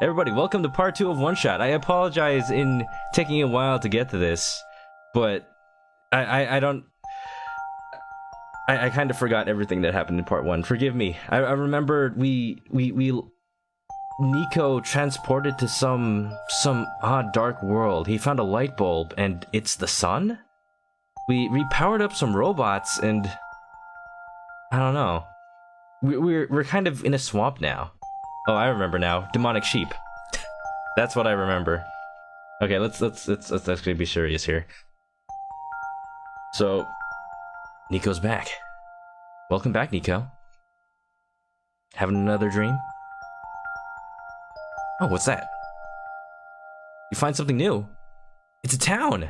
Everybody, welcome to part 2 of OneShot. I apologize in taking a while to get to this, but I kind of forgot everything that happened in part 1. Forgive me. I remember we Niko transported to some odd dark world. He found a light bulb, and it's the sun? We powered up some robots, and I don't know. We're kind of in a swamp now. Oh, I remember now. Demonic sheep. That's what I remember. Okay, let's actually be serious here. So, Niko's back. Welcome back, Niko. Having another dream? Oh, what's that? You find something new. It's a town.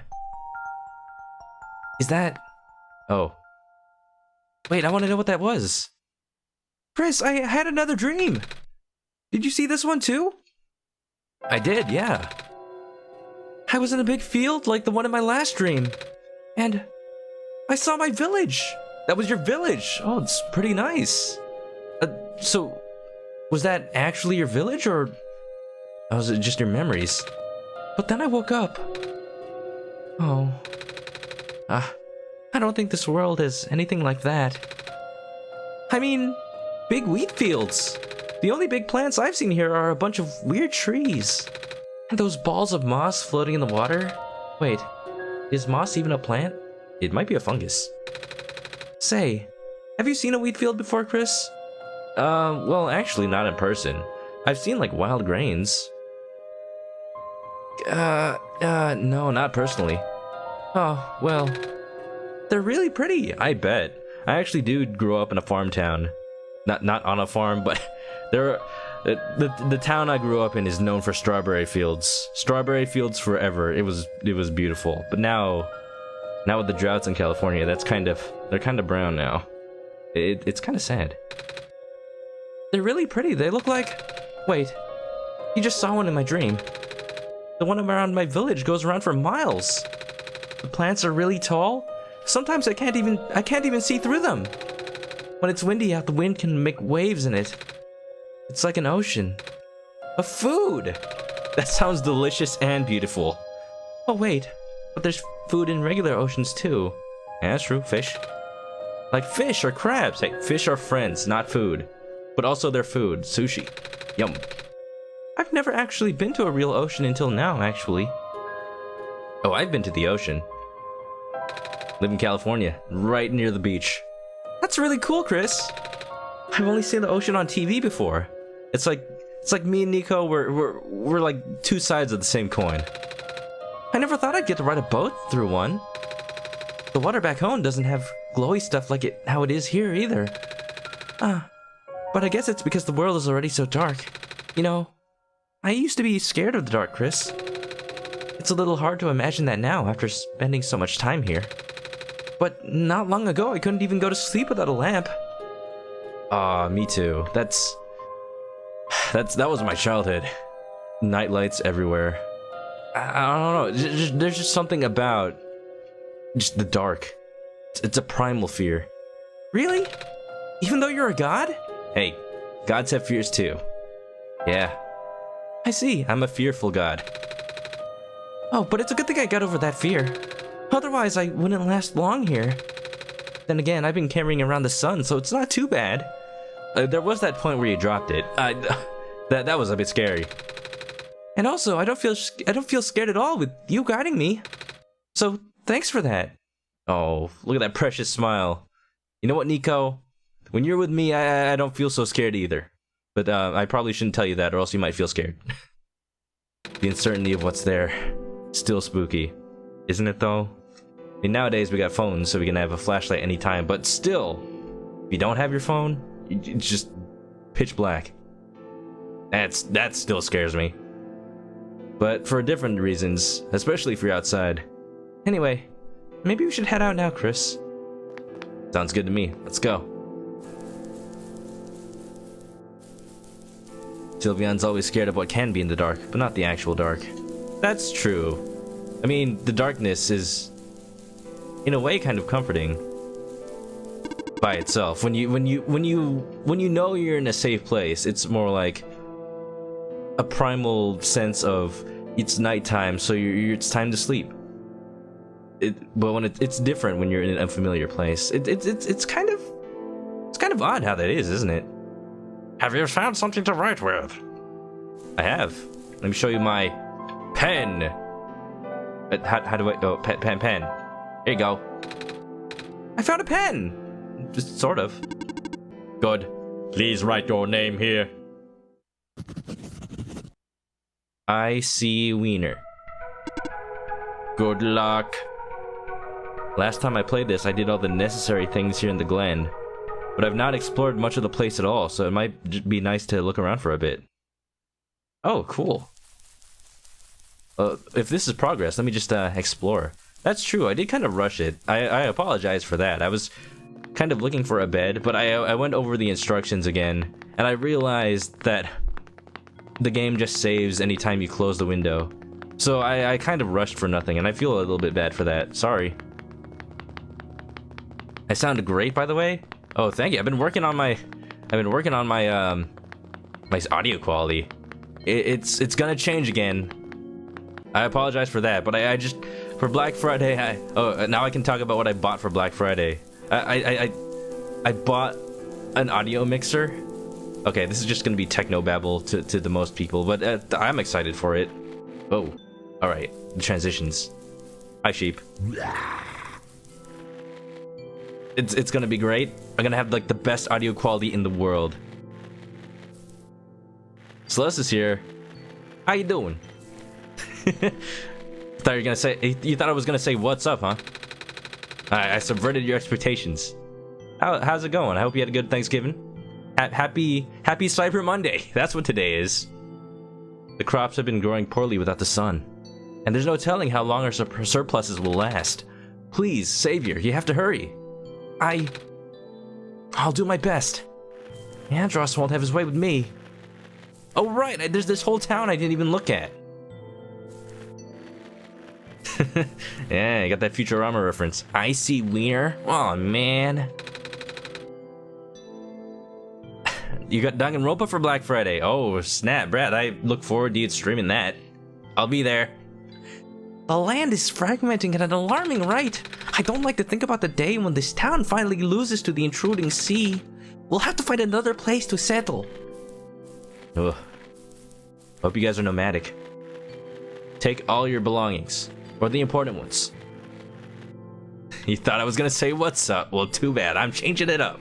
Is that... Oh. Wait, I want to know what that was. Chris, I had another dream. Did you see this one too? I did, yeah. I was in a big field like the one in my last dream. And I saw my village. That was your village. Oh, it's pretty nice. So, was that actually your village, or was it just your memories? But then I woke up. Oh. I don't think this world is anything like that. I mean, big wheat fields. The only big plants I've seen here are a bunch of weird trees. And those balls of moss floating in the water. Wait, is moss even a plant? It might be a fungus. Say, have you seen a wheat field before, Chris? Well, actually not in person. I've seen, like, wild grains. No, not personally. Oh, well, they're really pretty, I bet. I actually do grow up in a farm town. Not on a farm, but the town I grew up in is known for strawberry fields. Strawberry fields forever. It was beautiful. But now with the droughts in California, they're kind of brown now. It's kind of sad. They're really pretty. They look like... Wait, you just saw one in my dream. The one around my village goes around for miles. The plants are really tall. Sometimes I can't even see through them. When it's windy out, the wind can make waves in it. It's like an ocean. Of food! That sounds delicious and beautiful. Oh wait, but there's food in regular oceans too. Yeah, that's true, fish. Like fish or crabs. Hey, fish are friends, not food. But also they're food, sushi. Yum. I've never actually been to a real ocean until now, actually. Oh, I've been to the ocean. Live in California, right near the beach. That's really cool, Chris. I've only seen the ocean on TV before. It's like me and Niko, we're like two sides of the same coin. I never thought I'd get to ride a boat through one. The water back home doesn't have glowy stuff like how it is here either. But I guess it's because the world is already so dark. You know, I used to be scared of the dark, Chris. It's a little hard to imagine that now after spending so much time here. But not long ago, I couldn't even go to sleep without a lamp. Me too. That was my childhood. Night lights everywhere. I don't know. There's just something about just the dark. It's a primal fear. Really? Even though you're a god? Hey, gods have fears too. Yeah. I see. I'm a fearful god. Oh, but it's a good thing I got over that fear. Otherwise, I wouldn't last long here. Then again, I've been carrying around the sun, so it's not too bad. There was that point where you dropped it. That was a bit scary. And also, I don't feel scared at all with you guiding me. So, thanks for that. Oh, look at that precious smile. You know what, Niko? When you're with me, I don't feel so scared either. But I probably shouldn't tell you that, or else you might feel scared. The uncertainty of what's there. Still spooky. Isn't it, though? I mean, nowadays we got phones, so we can have a flashlight anytime, but still, if you don't have your phone, it's just pitch black. That still scares me. But for different reasons, especially if you're outside. Anyway, maybe we should head out now, Chris. Sounds good to me. Let's go. Sylvian's always scared of what can be in the dark, but not the actual dark. That's true. I mean, the darkness is, in a way, kind of comforting by itself. When you know you're in a safe place, it's more like a primal sense of it's nighttime, so it's time to sleep. But when it's different when you're in an unfamiliar place. It's kind of odd how that is, isn't it? Have you found something to write with? I have. Let me show you my pen. How do I? Oh, pen. Here you go. I found a pen. Just sort of. Good. Please write your name here. I see Wiener. Good luck. Last time I played this, I did all the necessary things here in the Glen, but I've not explored much of the place at all, so it might be nice to look around for a bit. Oh, cool. If this is progress, let me just explore. That's true, I did kind of rush it. I apologize for that. I was kind of looking for a bed, but I went over the instructions again, and I realized that the game just saves anytime you close the window. So I kind of rushed for nothing, and I feel a little bit bad for that. Sorry. I sound great, by the way. Oh, thank you. I've been working on my my audio quality. It's gonna change again. I apologize for that, but I just for Black Friday. Now I can talk about what I bought for Black Friday. I bought an audio mixer. Okay, this is just gonna be techno babble to the most people, but I'm excited for it. Oh, all right. The transitions. Hi, sheep. It's gonna be great. I'm gonna have like the best audio quality in the world. Celeste is here. How you doing? Thought you were gonna say. You thought I was gonna say what's up, huh? I subverted your expectations. How's it going? I hope you had a good Thanksgiving. Happy Cyber Monday. That's what today is. The crops have been growing poorly without the sun, and there's no telling how long our surpluses will last. Please, Savior, you have to hurry. I'll do my best. Andros won't have his way with me. Oh right, there's this whole town I didn't even look at. Yeah, I got that Futurama reference. I see Wiener. Oh man. You got Danganronpa for Black Friday. Oh snap, Brad, I look forward to you streaming that. I'll be there. The land is fragmenting at an alarming rate. I don't like to think about the day when this town finally loses to the intruding sea. We'll have to find another place to settle. Ugh. Hope you guys are nomadic. Take all your belongings, or the important ones. You thought I was gonna say what's up? Well, too bad. I'm changing it up.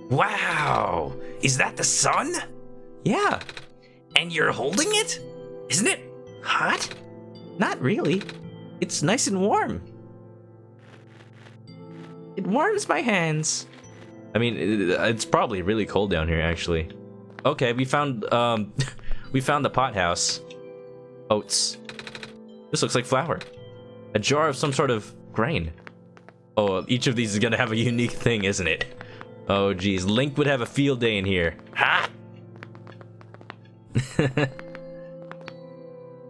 Wow! Is that the sun? Yeah. And you're holding it? Isn't it hot? Not really. It's nice and warm. It warms my hands. I mean, it's probably really cold down here, actually. Okay, we found the pot house. Oats. This looks like flour. A jar of some sort of grain. Oh, each of these is gonna have a unique thing, isn't it? Oh, geez, Link would have a field day in here. Ha!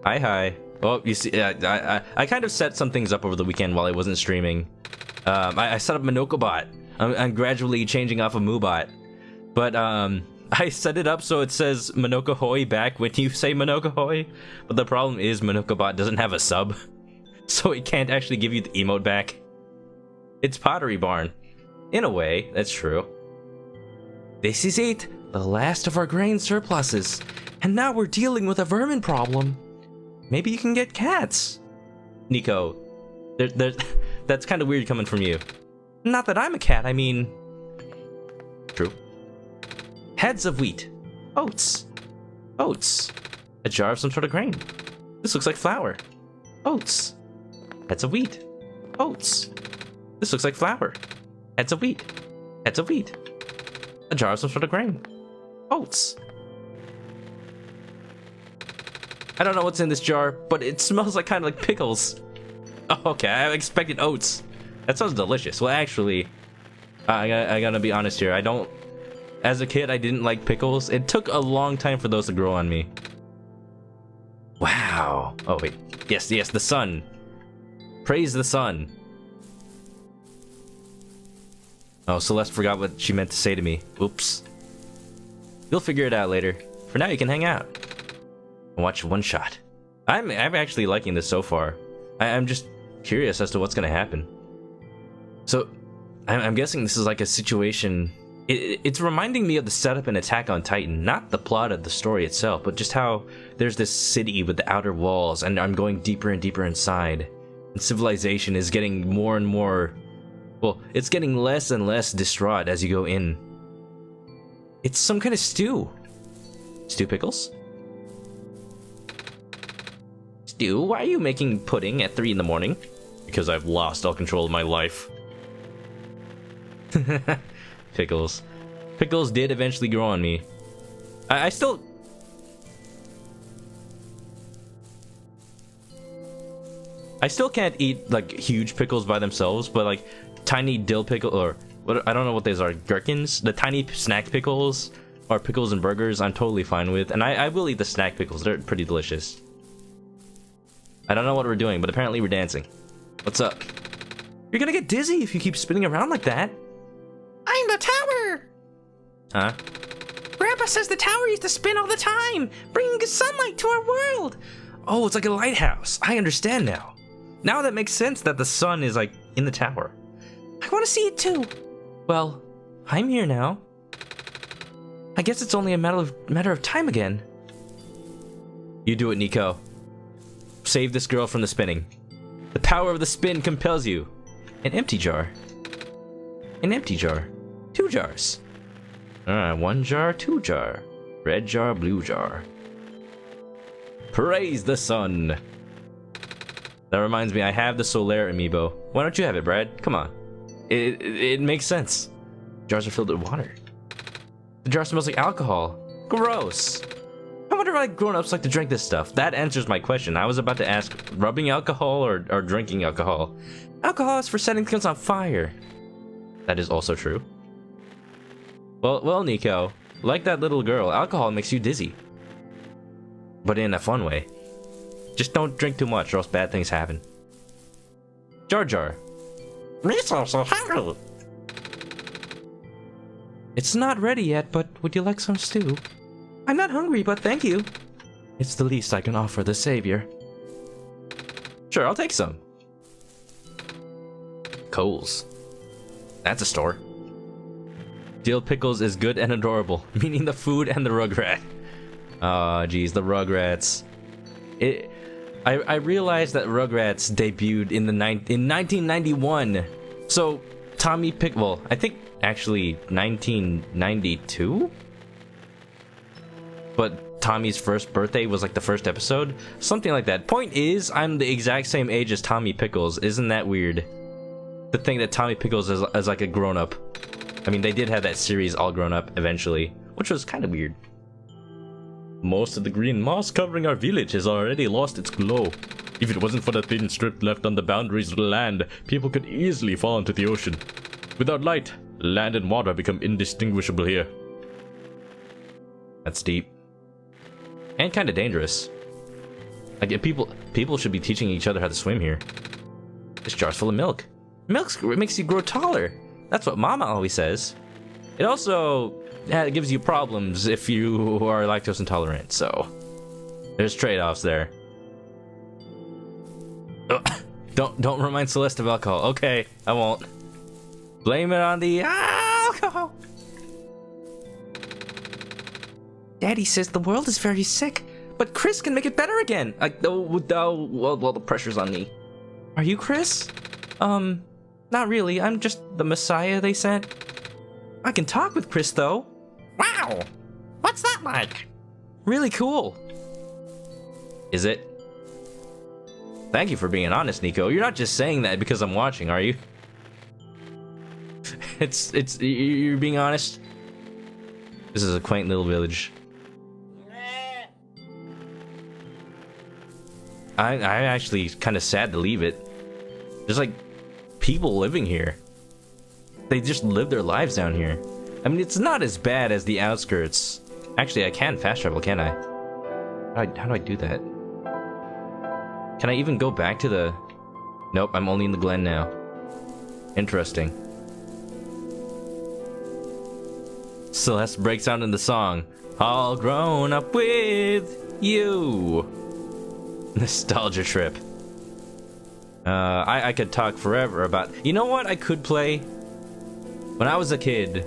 Hi. Oh, you see, I kind of set some things up over the weekend while I wasn't streaming. I set up ManokAdobo. I'm gradually changing off of Moobot. But, I set it up so it says ManokAhoy back when you say ManokAhoy. But the problem is ManokAdobo doesn't have a sub. So it can't actually give you the emote back. It's Pottery Barn. In a way, that's true. This is it. The last of our grain surpluses. And now we're dealing with a vermin problem. Maybe you can get cats. Niko, that's kind of weird coming from you. Not that I'm a cat, I mean... True. Heads of wheat. Oats. Oats. A jar of some sort of grain. This looks like flour. Oats. Heads of wheat. Oats. This looks like flour. Heads of wheat. Heads of wheat. A jar of some sort of grain. Oats. I don't know what's in this jar, but it smells like kind of like pickles. Oh, okay, I expected oats. That sounds delicious. Well, actually, I gotta be honest here. As a kid, I didn't like pickles. It took a long time for those to grow on me. Wow. Oh, wait. Yes, the sun. Praise the sun. Oh, Celeste forgot what she meant to say to me. Oops. You'll figure it out later. For now, you can hang out and watch OneShot. I'm actually liking this so far. I'm just curious as to what's gonna happen. So, I'm guessing this is like a situation. It's reminding me of the setup in Attack on Titan, not the plot of the story itself, but just how there's this city with the outer walls, and I'm going deeper and deeper inside. And civilization is getting more and more. Well, it's getting less and less distraught as you go in. It's some kind of stew. Stew pickles? Stew, why are you making pudding at 3 in the morning? Because I've lost all control of my life. Pickles. Pickles did eventually grow on me. I still... I still can't eat, like, huge pickles by themselves, but, like, tiny dill pickle, or... what, I don't know what these are. Gherkins? The tiny snack pickles, or pickles and burgers, I'm totally fine with. And I will eat the snack pickles. They're pretty delicious. I don't know what we're doing, but apparently we're dancing. What's up? You're gonna get dizzy if you keep spinning around like that. I'm the tower! Huh? Grandpa says the tower used to spin all the time, bringing sunlight to our world. Oh, it's like a lighthouse. I understand now. Now that makes sense that the sun is, like, in the tower. I want to see it too. Well, I'm here now. I guess it's only a matter of time again. You do it, Niko. Save this girl from the spinning. The power of the spin compels you. An empty jar. An empty jar. 2 jars. Alright, 1 jar, 2 jar. Red jar, blue jar. Praise the sun. That reminds me, I have the Solaire amiibo. Why don't you have it, Brad? Come on. It makes sense. Jars are filled with water. The jar smells like alcohol. Gross. I wonder if grown-ups like to drink this stuff. That answers my question. I was about to ask, rubbing alcohol or drinking alcohol? Alcohol is for setting things on fire. That is also true. Well, Niko, like that little girl, alcohol makes you dizzy. But in a fun way. Just don't drink too much or else bad things happen. Jar Jar. Me so hungry. It's not ready yet, but would you like some stew? I'm not hungry, but thank you. It's the least I can offer the savior. Sure, I'll take some. Coles. That's a store. Dill pickles is good and adorable, meaning the food and the Rugrat. Aw, geez, the Rugrats. I realized that Rugrats debuted in 1991. So Tommy well, I think actually 1992. But Tommy's first birthday was like the first episode, something like that. Point is, I'm the exact same age as Tommy Pickles. Isn't that weird? To think that Tommy Pickles is like a grown-up. I mean, they did have that series all grown up eventually, which was kind of weird. Most of the green moss covering our village has already lost its glow. If it wasn't for the thin strip left on the boundaries of the land, people could easily fall into the ocean. Without light, land and water become indistinguishable here. That's deep. And kind of dangerous. Like, if people should be teaching each other how to swim here. This jar's full of milk. Milk makes you grow taller. That's what Mama always says. It also gives you problems if you are lactose intolerant, so there's trade-offs there. Don't remind Celeste of alcohol. Okay, I won't. Blame it on the alcohol. Daddy says the world is very sick, but Chris can make it better again. Well, the pressure's on me. Are you Chris? Not really. I'm just the Messiah they sent. I can talk with Chris, though. Wow! What's that like? Really cool. Is it? Thank you for being honest, Niko. You're not just saying that because I'm watching, are you? You're being honest? This is a quaint little village. I'm actually kind of sad to leave it. There's like people living here. They just live their lives down here. I mean, it's not as bad as the outskirts. Actually, I can fast travel, can I? How do I do that? Can I even go back to the... Nope, I'm only in the Glen now. Interesting. Celeste breaks out in the song. All grown up with you. Nostalgia trip. I could talk forever about... You know what I could play? When I was a kid,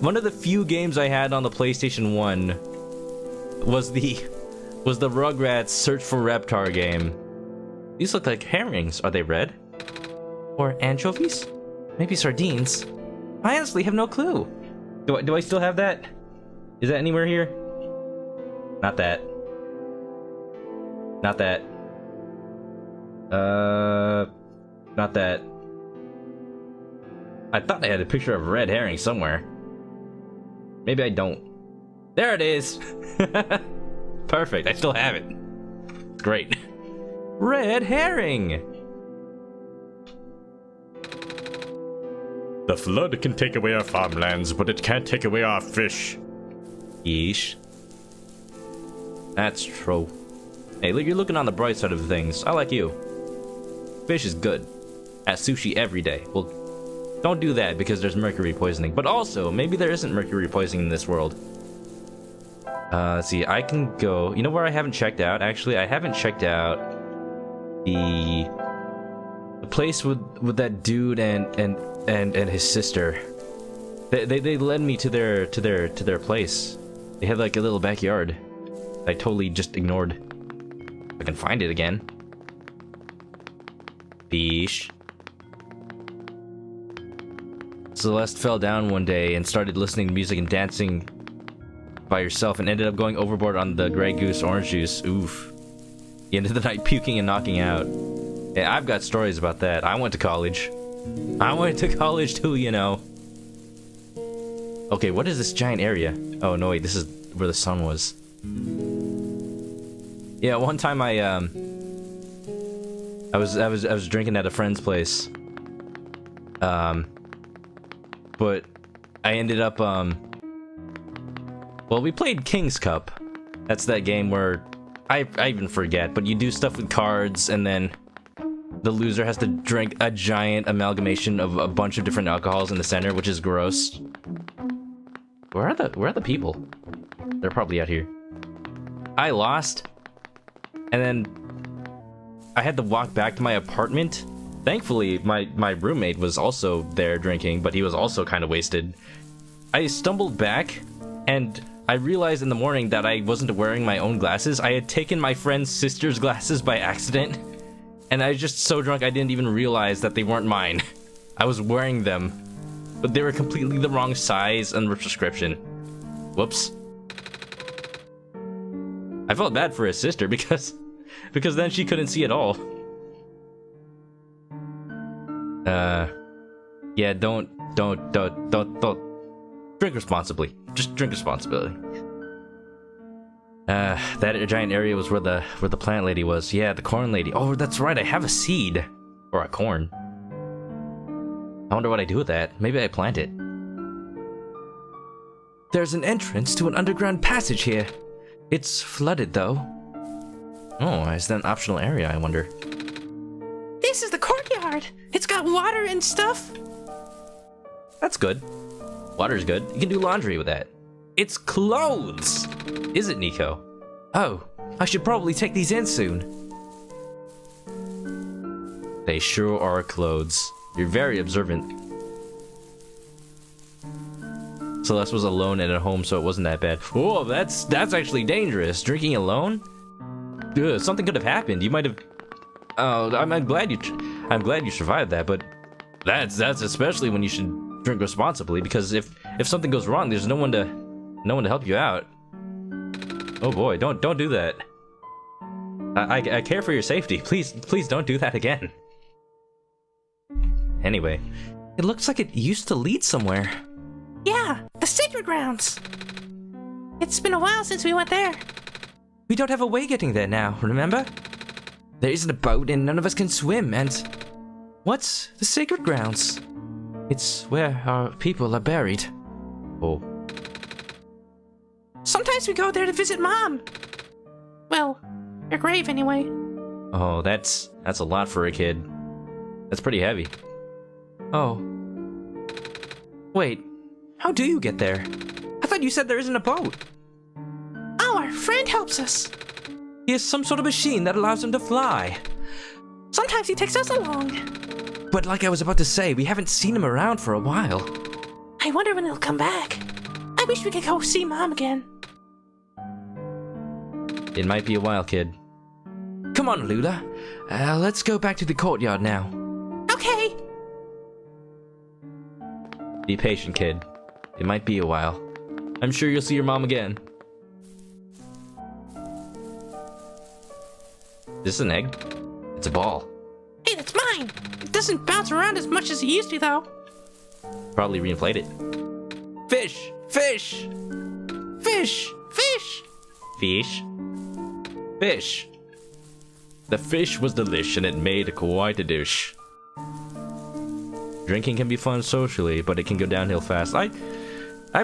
one of the few games I had on the PlayStation 1 was the Rugrats Search for Reptar game. These look like herrings. Are they red? Or anchovies? Maybe sardines? I honestly have no clue. Do I still have that? Is that anywhere here? Not that. Not that. Not that. I thought I had a picture of red herring somewhere. Maybe I don't. There it is! Perfect, I still have it. Great. Red herring! The flood can take away our farmlands, but it can't take away our fish. Yeesh. That's true. Hey, look, you're looking on the bright side of things. I like you. Fish is good. At sushi every day. Well, don't do that because there's mercury poisoning. But also, maybe there isn't mercury poisoning in this world. Let's see, I can go... You know where I haven't checked out? Actually, I haven't checked out the place with that dude and his sister. They led me to their place. They had like a little backyard. I totally just ignored. If I can find it again. Fish. Celeste fell down one day and started listening to music and dancing by herself and ended up going overboard on the Grey Goose orange juice. Oof. The end of the night puking and knocking out. Yeah, I've got stories about that. I went to college. I went to college too, you know. Okay, what is this giant area? Oh no, wait, this is where the sun was. Yeah, one time I was drinking at a friend's place. But I ended up well, we played King's Cup. That's that game where I even forget, but you do stuff with cards and then the loser has to drink a giant amalgamation of a bunch of different alcohols in the center, which is gross. Where are the people? They're probably out here. I lost, and then I had to walk back to my apartment. Thankfully, my roommate was also there drinking, but he was also kind of wasted. I stumbled back, and I realized in the morning that I wasn't wearing my own glasses. I had taken my friend's sister's glasses by accident, and I was just so drunk I didn't even realize that they weren't mine. I was wearing them, but they were completely the wrong size and prescription. Whoops. I felt bad for his sister because then she couldn't see at all. Yeah, don't drink responsibly. Just drink responsibly. That giant area was where the plant lady was. Yeah, the corn lady. Oh, that's right, I have a seed. Or a corn. I wonder what I do with that. Maybe I plant it. There's an entrance to an underground passage here. It's flooded, though. Oh, is that an optional area, I wonder? This is the courtyard! It's got water and stuff! That's good. Water's good. You can do laundry with that. It's clothes! Is it, Niko? Oh, I should probably take these in soon. They sure are clothes. You're very observant. Celeste was alone and at home, so it wasn't that bad. Oh, that's actually dangerous. Drinking alone? Ugh, something could have happened. You might have... Oh, I'm glad you survived that, but that's especially when you should drink responsibly, because if something goes wrong, there's no one to help you out. Oh boy, don't do that. I care for your safety. Please don't do that again. Anyway, it looks like it used to lead somewhere. Yeah, the sacred grounds. It's been a while since we went there. We don't have a way getting there now, remember? There isn't a boat and none of us can swim, and... What's the sacred grounds? It's where our people are buried. Oh. Sometimes we go there to visit Mom. Well, her grave anyway. Oh, that's a lot for a kid. That's pretty heavy. Oh. Wait, how do you get there? I thought you said there isn't a boat. friend helps us. He has some sort of machine that allows him to fly. Sometimes he takes us along. But like I was about to say, we haven't seen him around for a while. I wonder when he'll come back. I wish we could go see Mom again. It might be a while, kid. Come on, Lula. Let's go back to the courtyard now. Okay. Be patient, kid. It might be a while. I'm sure you'll see your mom again. Is this an egg? It's a ball. Hey, that's mine. It doesn't bounce around as much as it used to, though. Probably reinflated. Fish! Fish! Fish! Fish! Fish? Fish! The fish was delish and it made quite a dish. Drinking can be fun socially, but it can go downhill fast. I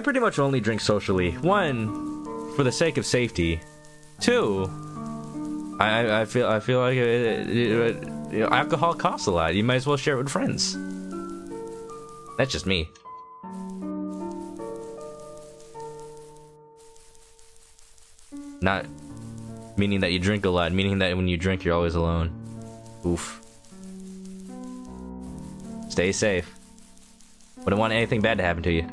pretty much only drink socially. One, for the sake of safety. Two, I feel like alcohol costs a lot. You might as well share it with friends. That's just me. Not meaning that you drink a lot, meaning that when you drink you're always alone. Oof. Stay safe. Wouldn't want anything bad to happen to you.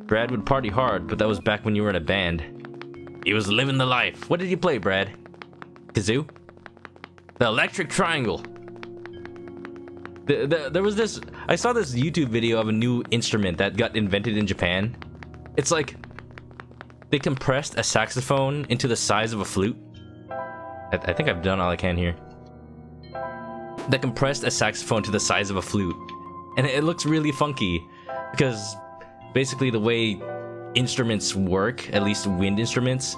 Brad would party hard, but that was back when you were in a band. He was living the life. What did you play, Brad? Kazoo? The electric triangle. There was this... I saw this YouTube video of a new instrument that got invented in Japan. It's like... they compressed a saxophone into the size of a flute. I think I've done all I can here. They compressed a saxophone to the size of a flute. And it looks really funky. Because basically the way instruments work, at least wind instruments,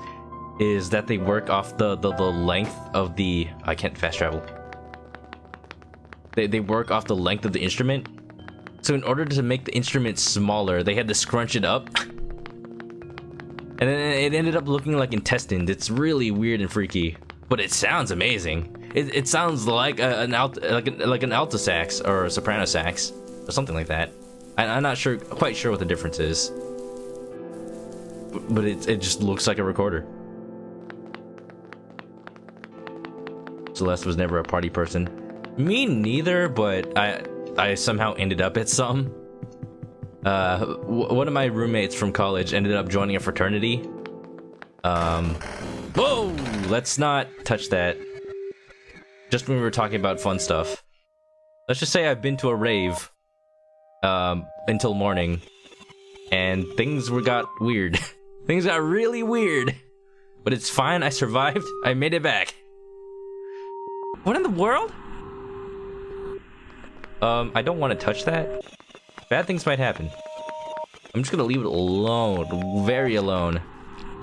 is that they work off the length of the... I can't fast travel. They work off the length of the instrument. So in order to make the instrument smaller, they had to scrunch it up. And then it ended up looking like intestines. It's really weird and freaky. But it sounds amazing. It sounds like an alto sax or a soprano sax or something like that. I'm not quite sure what the difference is. But it just looks like a recorder. Celeste was never a party person. Me neither, but I somehow ended up at some. One of my roommates from college ended up joining a fraternity. Whoa! Let's not touch that. Just when we were talking about fun stuff. Let's just say I've been to a rave until morning, and things got weird. Things got really weird. But it's fine, I survived. I made it back. What in the world? I don't want to touch that. Bad things might happen. I'm just gonna leave it alone. Very alone.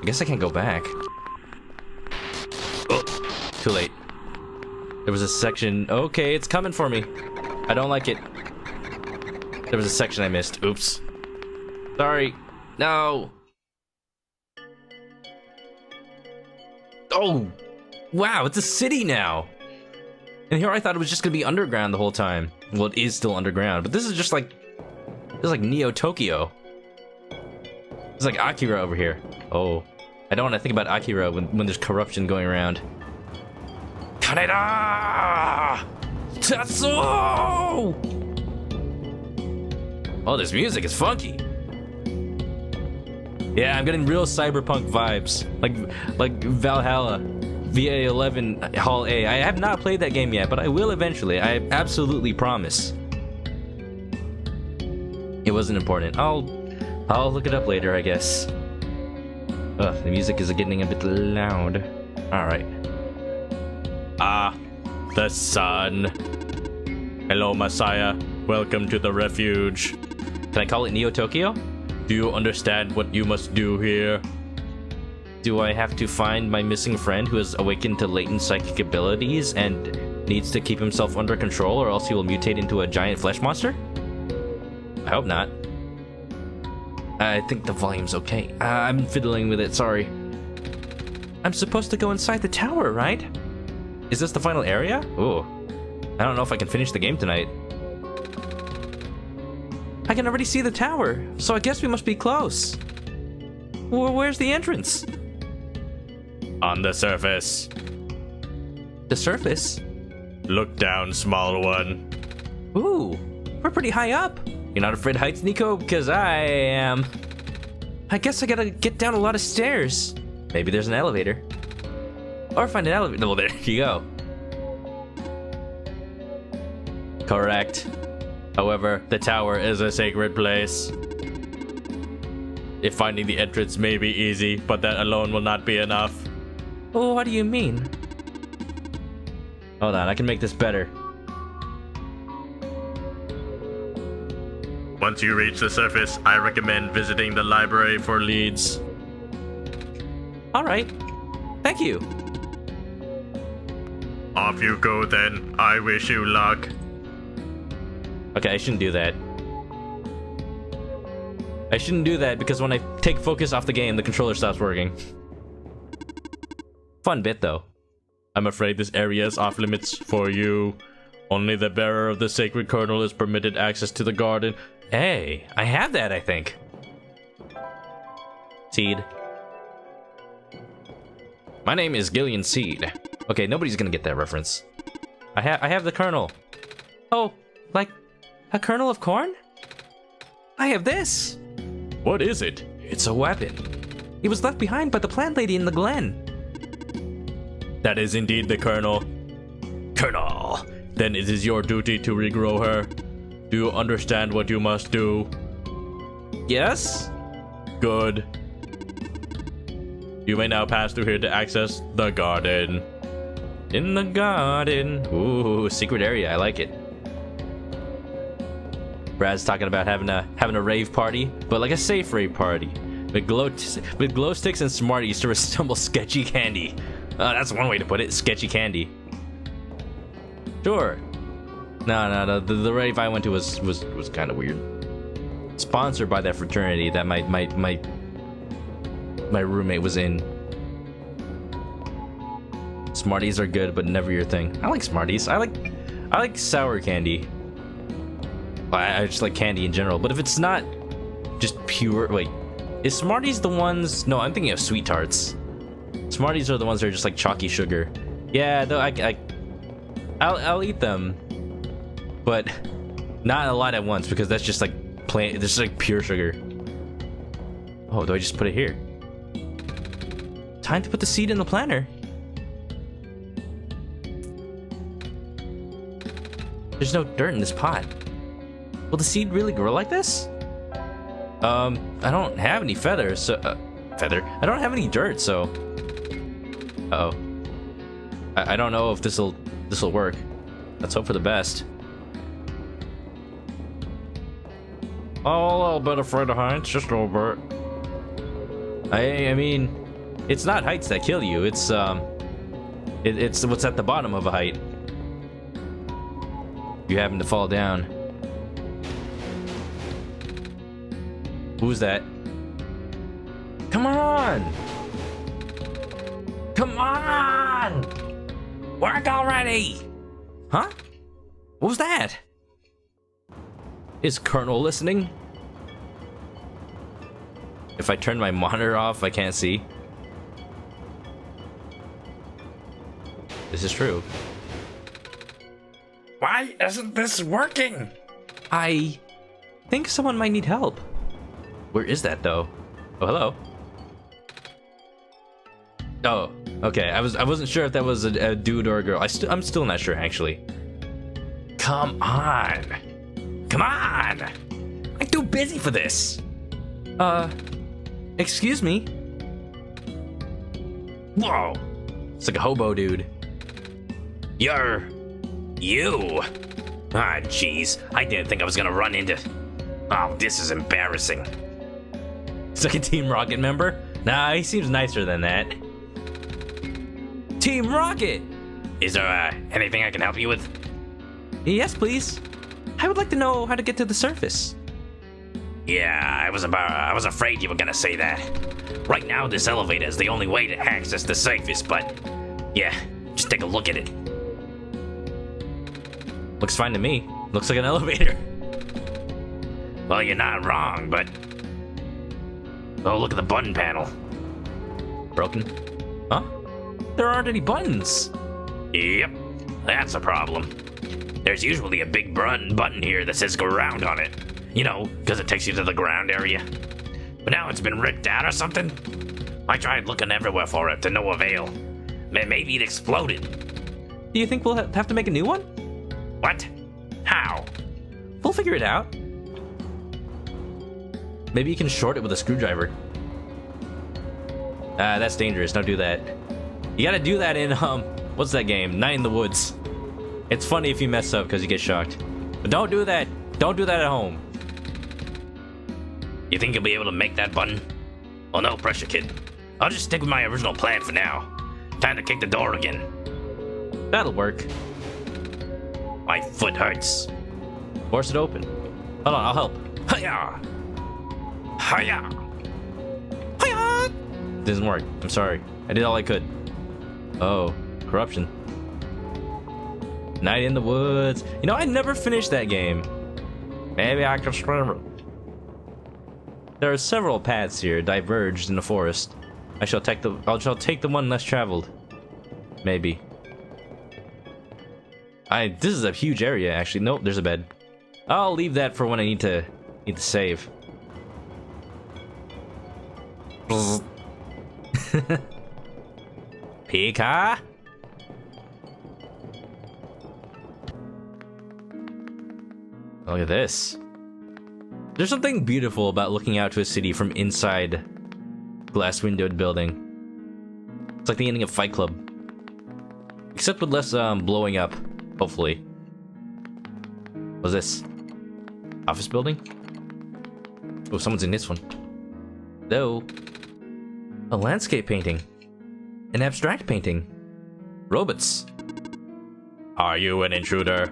I guess I can't go back. Oh, too late. There was a section... Okay, it's coming for me. I don't like it. There was a section I missed. Oops. Sorry. No. Oh. Wow, it's a city now. And here I thought it was just gonna be underground the whole time. Well, it is still underground, but this is just like... This is like Neo Tokyo. It's like Akira over here. Oh. I don't want to think about Akira when there's corruption going around. Kaneda! Tatsuo! Oh, this music is funky. Yeah, I'm getting real cyberpunk vibes. Like Valhalla. VA11 Hall A. I have not played that game yet, but I will eventually. I absolutely promise. It wasn't important. I'll look it up later, I guess. Ugh, the music is getting a bit loud. Alright. Ah, the sun. Hello, Messiah. Welcome to the refuge. Can I call it Neo Tokyo? Do you understand what you must do here? Do I have to find my missing friend who has awakened to latent psychic abilities and needs to keep himself under control, or else he will mutate into a giant flesh monster? I hope not. I think the volume's okay. I'm fiddling with it, sorry. I'm supposed to go inside the tower, right? Is this the final area? Ooh. I don't know if I can finish the game tonight. I can already see the tower, so I guess we must be close. Where's the entrance? On the surface. The surface? Look down, small one. Ooh, we're pretty high up. You're not afraid of heights, Niko? Because I am. I guess I gotta get down a lot of stairs. Maybe there's an elevator. Or find an elevator. Well, there you go. Correct. However, the tower is a sacred place. If finding the entrance may be easy, but that alone will not be enough. Oh, what do you mean? Hold on, I can make this better. Once you reach the surface, I recommend visiting the library for leads. Alright. Thank you. Off you go then. I wish you luck. Okay, I shouldn't do that. I shouldn't do that because when I take focus off the game, the controller stops working. Fun bit, though. I'm afraid this area is off limits for you. Only the bearer of the sacred kernel is permitted access to the garden. Hey, I have that, I think. Seed. My name is Gillian Seed. Okay, nobody's gonna get that reference. I have the kernel. Oh, like a kernel of corn? I have this. What is it? It's a weapon. It was left behind by the plant lady in the glen. That is indeed the kernel. Kernel. Then it is your duty to regrow her. Do you understand what you must do? Yes? Good. You may now pass through here to access the garden. In the garden. Ooh, secret area. I like it. Brad's talking about having a rave party, but like a safe rave party. With glow sticks and Smarties to resemble sketchy candy. That's one way to put it. Sketchy candy. Sure. No. The rave I went to was kind of weird. Sponsored by that fraternity that my roommate was in. Smarties are good, but never your thing. I like Smarties. I like sour candy. I just like candy in general. But if it's not just pure, wait, is Smarties the ones? No, I'm thinking of Sweet Tarts. Smarties are the ones that are just like chalky sugar. Yeah, though I'll eat them, but not a lot at once because that's just like plain. This is like pure sugar. Oh, do I just put it here? Time to put the seed in the planter. There's no dirt in this pot. Will the seed really grow like this? I don't have any feathers, so I don't have any dirt, so. Uh-oh. I don't know if this'll work. Let's hope for the best. Oh, a little bit afraid of heights, just a little bit. I mean, it's not heights that kill you. It's it's what's at the bottom of a height. You happen to fall down. Who's that? Come on! Come on! Work already! Huh? What was that? Is Colonel listening? If I turn my monitor off, I can't see. This is true. Why isn't this working? I think someone might need help. Where is that though? Oh, hello. Oh, okay. I wasn't sure if that was a dude or a girl. I'm still not sure actually. Come on. Come on. I'm too busy for this. Excuse me. Whoa. It's like a hobo dude. You. Ah, jeez. I didn't think I was gonna run into. Oh, this is embarrassing. It's like a Team Rocket member? Nah, he seems nicer than that. Team Rocket! Is there anything I can help you with? Yes, please. I would like to know how to get to the surface. Yeah, I was afraid you were gonna say that. Right now, this elevator is the only way to access the surface, but yeah, just take a look at it. Looks fine to me. Looks like an elevator. Well, you're not wrong, but... Oh, look at the button panel. Broken? Huh? There aren't any buttons. Yep, that's a problem. There's usually a big button here that says ground on it. You know, because it takes you to the ground area. But now it's been ripped out or something. I tried looking everywhere for it to no avail. Maybe it exploded. Do you think we'll have to make a new one? What? How? We'll figure it out. Maybe you can short it with a screwdriver. That's dangerous. Don't do that. You gotta do that in, what's that game? Night in the Woods. It's funny if you mess up because you get shocked. But don't do that. Don't do that at home. You think you'll be able to make that button? Well, no pressure, kid. I'll just stick with my original plan for now. Time to kick the door again. That'll work. My foot hurts. Force it open. Hold on, I'll help. Hiya! Hiya! Hiya! Doesn't work. I'm sorry. I did all I could. Oh, corruption. Night in the Woods. You know, I never finished that game. Maybe I can swim it. There are several paths here diverged in the forest. I shall take the one less traveled. Maybe. This is a huge area actually. Nope, there's a bed. I'll leave that for when I need to save. Pika? Look at this. There's something beautiful about looking out to a city from inside glass windowed building. It's like the ending of Fight Club. Except with less blowing up, hopefully. What's this? Office building? Oh, someone's in this one. Hello. A landscape painting. An abstract painting. Robots. Are you an intruder?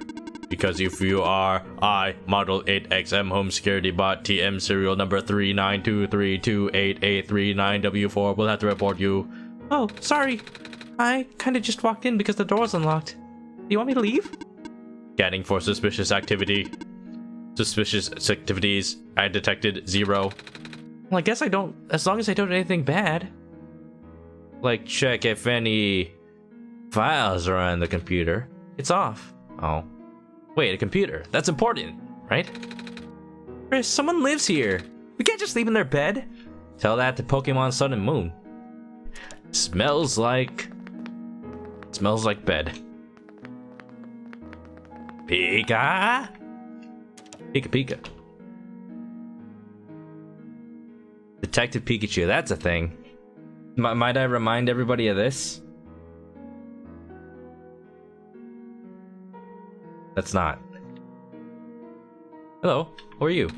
Because if you are, I, Model 8XM Home Security Bot TM serial number 3923288839W4 will have to report you. Oh, sorry. I kinda just walked in because the door's unlocked. Do you want me to leave? Scanning for suspicious activity. Suspicious activities. I detected 0. Well, I guess I don't, as long as I don't do anything bad. Like check if any files are on the computer. It's off. Oh. Wait, a computer. That's important, right? Chris, someone lives here. We can't just sleep in their bed. Tell that to Pokemon Sun and Moon. Smells like bed. Pika? Pika Pika. Detective Pikachu, that's a thing. Might I remind everybody of this? That's not. Hello, who are you?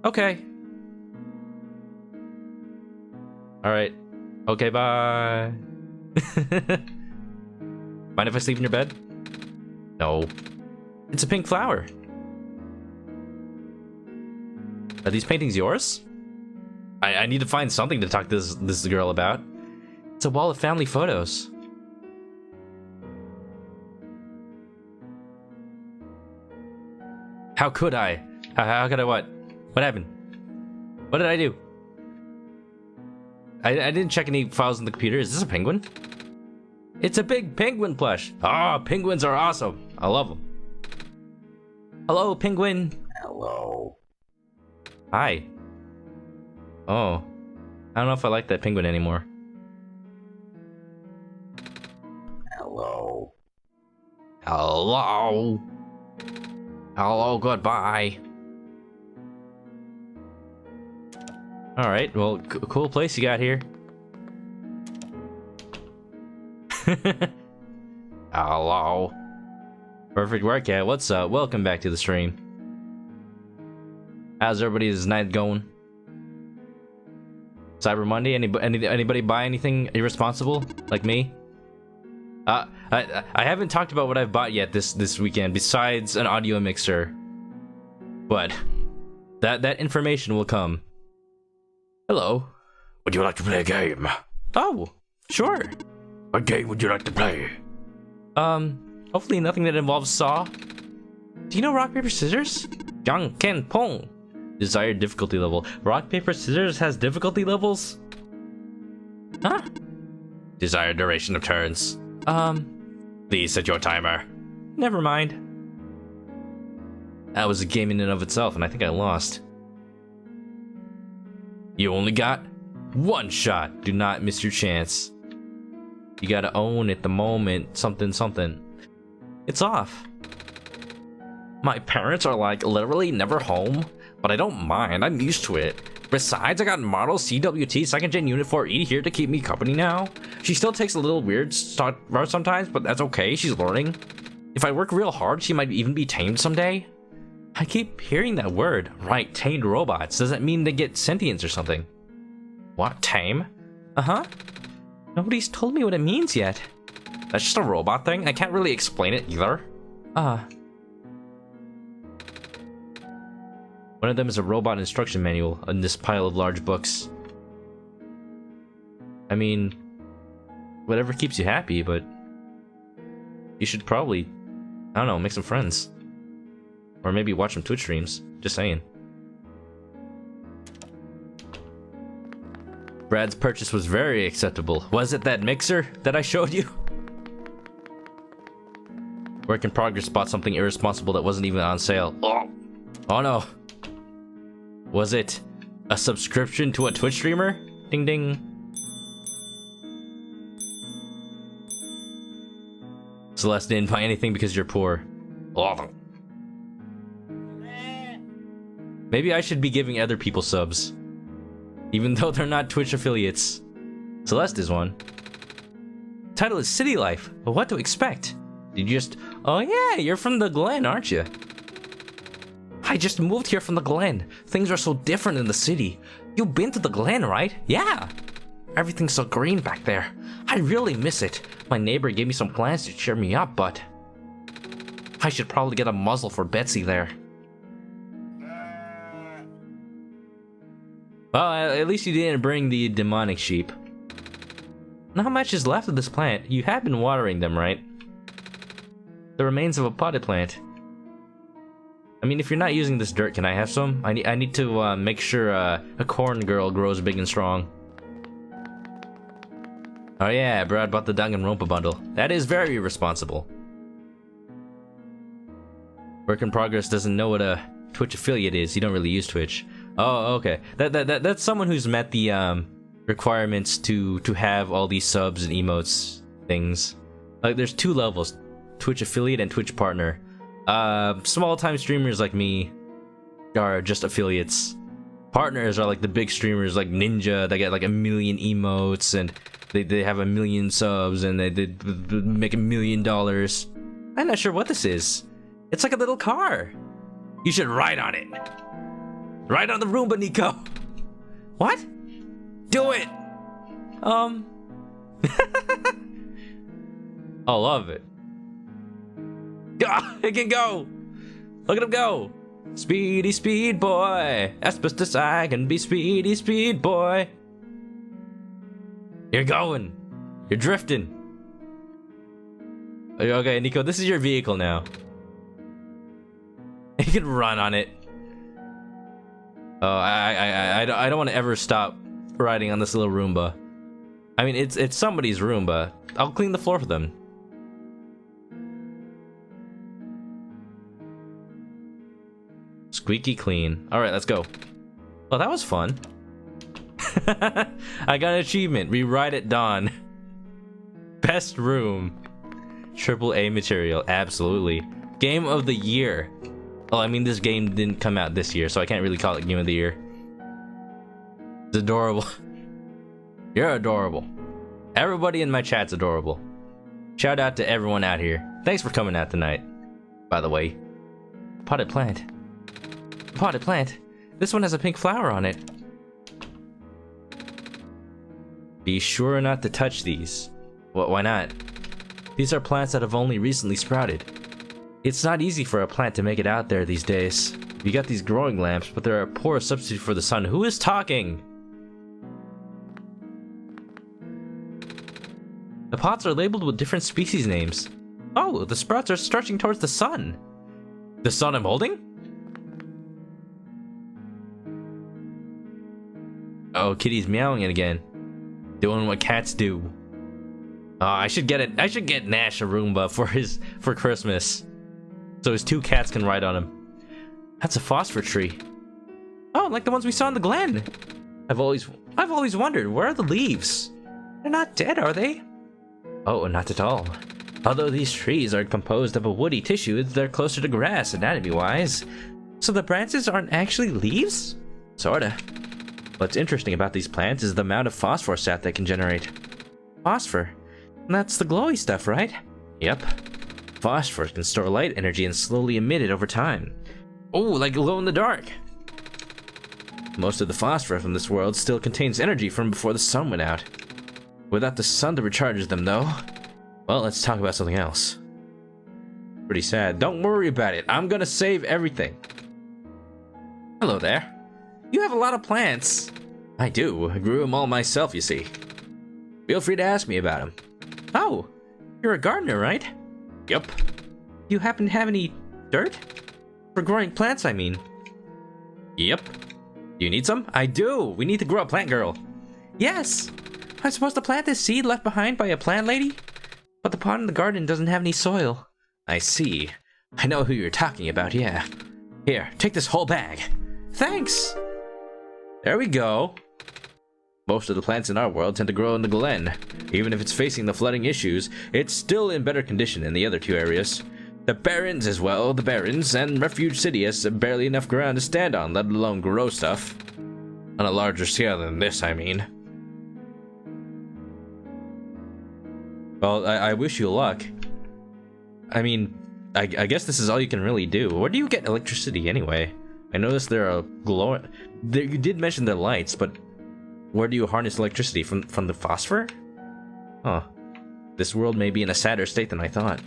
Okay. Alright. Okay, bye. Mind if I sleep in your bed? No. It's a pink flower. Are these paintings yours? I need to find something to talk to this girl about. It's a wall of family photos. How could I? How could I what? What happened? What did I do? I didn't check any files on the computer. Is this a penguin? It's a big penguin plush. Ah, penguins are awesome. I love them. Hello, penguin. Hello. Hi. Oh. I don't know if I like that penguin anymore. Hello. Hello. Hello, goodbye. Alright, well, cool place you got here. Hello. Perfect work, yeah. What's up? Welcome back to the stream. How's everybody's night going? Cyber Monday? Anybody buy anything irresponsible like me? I haven't talked about what I've bought yet this weekend besides an audio mixer, but that information will come. Hello. Would you like to play a game? Oh, sure. What game would you like to play? Hopefully nothing that involves Saw. Do you know rock, paper, scissors? Jang, Ken, Pong. Desired difficulty level. Rock, paper, scissors has difficulty levels? Huh? Desired duration of turns. Please set your timer. Never mind. That was a game in and of itself, and I think I lost. You only got one shot. Do not miss your chance. You gotta own it the moment something something. It's off. My parents are like literally never home, but I don't mind. I'm used to it. Besides, I got model CWT 2nd Gen Unit 4E here to keep me company now. She still takes a little weird start sometimes, but that's okay. She's learning. If I work real hard, she might even be tamed someday. I keep hearing that word. Right, tamed robots. Does that mean they get sentience or something? What, tame? Uh-huh. Nobody's told me what it means yet. That's just a robot thing? I can't really explain it either. One of them is a robot instruction manual in this pile of large books. I mean, whatever keeps you happy, but you should probably, I don't know, make some friends. Or maybe watch some Twitch streams. Just saying. Brad's purchase was very acceptable. Was it that mixer that I showed you? Work in progress bought something irresponsible that wasn't even on sale. Oh no. Was it a subscription to a Twitch streamer? Ding ding. Celeste didn't buy anything because you're poor. Oh. Maybe I should be giving other people subs. Even though they're not Twitch affiliates. Celeste is one. Title is City Life, but what to expect? Did you just... Oh yeah, you're from the Glen, aren't you? I just moved here from the Glen. Things are so different in the city. You've been to the Glen, right? Yeah. Everything's so green back there. I really miss it. My neighbor gave me some plants to cheer me up, but... I should probably get a muzzle for Betsy there. Well, at least you didn't bring the demonic sheep. Not much is left of this plant. You have been watering them, right? The remains of a potted plant. I mean, if you're not using this dirt, can I have some? I need to make sure a corn girl grows big and strong. Oh yeah, Brad bought the Danganronpa bundle. That is very responsible. Work in Progress doesn't know what a Twitch affiliate is. You don't really use Twitch. Oh, okay. That's someone who's met the requirements to have all these subs and emotes things. Like, there's 2 levels: Twitch affiliate and Twitch partner. Small-time streamers like me are just affiliates. Partners are like the big streamers like Ninja. They get like 1 million emotes and they have 1 million subs and they make $1 million. I'm not sure what this is. It's like a little car. You should ride on it. Ride on the Roomba, Niko. What? Do it. I love it. Ah, it can go. Look at him go. Speedy speed boy. Asbestos I can be speedy speed boy. You're going. You're drifting. Okay, Niko, this is your vehicle now. You can run on it. Oh, I don't want to ever stop riding on this little Roomba. I mean, it's somebody's Roomba. I'll clean the floor for them. Squeaky clean. All right, let's go. Well, that was fun. I got an achievement. Rewrite at dawn. Best room. AAA material. Absolutely. Game of the year. Oh, I mean, this game didn't come out this year, so I can't really call it Game of the Year. It's adorable. You're adorable. Everybody in my chat's adorable. Shout out to everyone out here. Thanks for coming out tonight, by the way. Potted plant. Potted plant. This one has a pink flower on it. Be sure not to touch these. Why not? These are plants that have only recently sprouted. It's not easy for a plant to make it out there these days. You got these growing lamps, but they're a poor substitute for the sun. Who is talking? The pots are labeled with different species names. Oh, the sprouts are stretching towards the sun. The sun I'm holding? Oh, Kitty's meowing it again. Doing what cats do. Oh, I should get Nash a Roomba for Christmas. So his 2 cats can ride on him. That's a phosphor tree. Oh, like the ones we saw in the glen. I've always wondered, where are the leaves? They're not dead, are they? Oh, not at all. Although these trees are composed of a woody tissue, they're closer to grass anatomy-wise. So the branches aren't actually leaves? Sorta. What's interesting about these plants is the amount of phosphor sap they can generate. Phosphor? That's the glowy stuff, right? Yep. Phosphor can store light energy and slowly emit it over time. Oh, like glow in the dark. Most of the phosphor from this world still contains energy from before the sun went out. Without the sun to recharge them, though. Well, let's talk about something else. Pretty sad. Don't worry about it. I'm gonna save everything. Hello there. You have a lot of plants. I do. I grew them all myself, you see. Feel free to ask me about them. Oh, you're a gardener, right? Yup. You happen to have any dirt? For growing plants, I mean. Yep. Do you need some? I do. We need to grow a plant girl. Yes. I'm supposed to plant this seed left behind by a plant lady? But the pot in the garden doesn't have any soil. I see. I know who you're talking about, yeah. Here, take this whole bag. Thanks. There we go. Most of the plants in our world tend to grow in the glen. Even if it's facing the flooding issues, it's still in better condition than the other 2 areas. The Barrens as well, the Barrens, and Refuge City has barely enough ground to stand on, let alone grow stuff. On a larger scale than this, I mean. Well, I wish you luck. I mean, I guess this is all you can really do. Where do you get electricity anyway? I noticed there are you did mention the lights, but where do you harness electricity? From the phosphor? Huh. This world may be in a sadder state than I thought.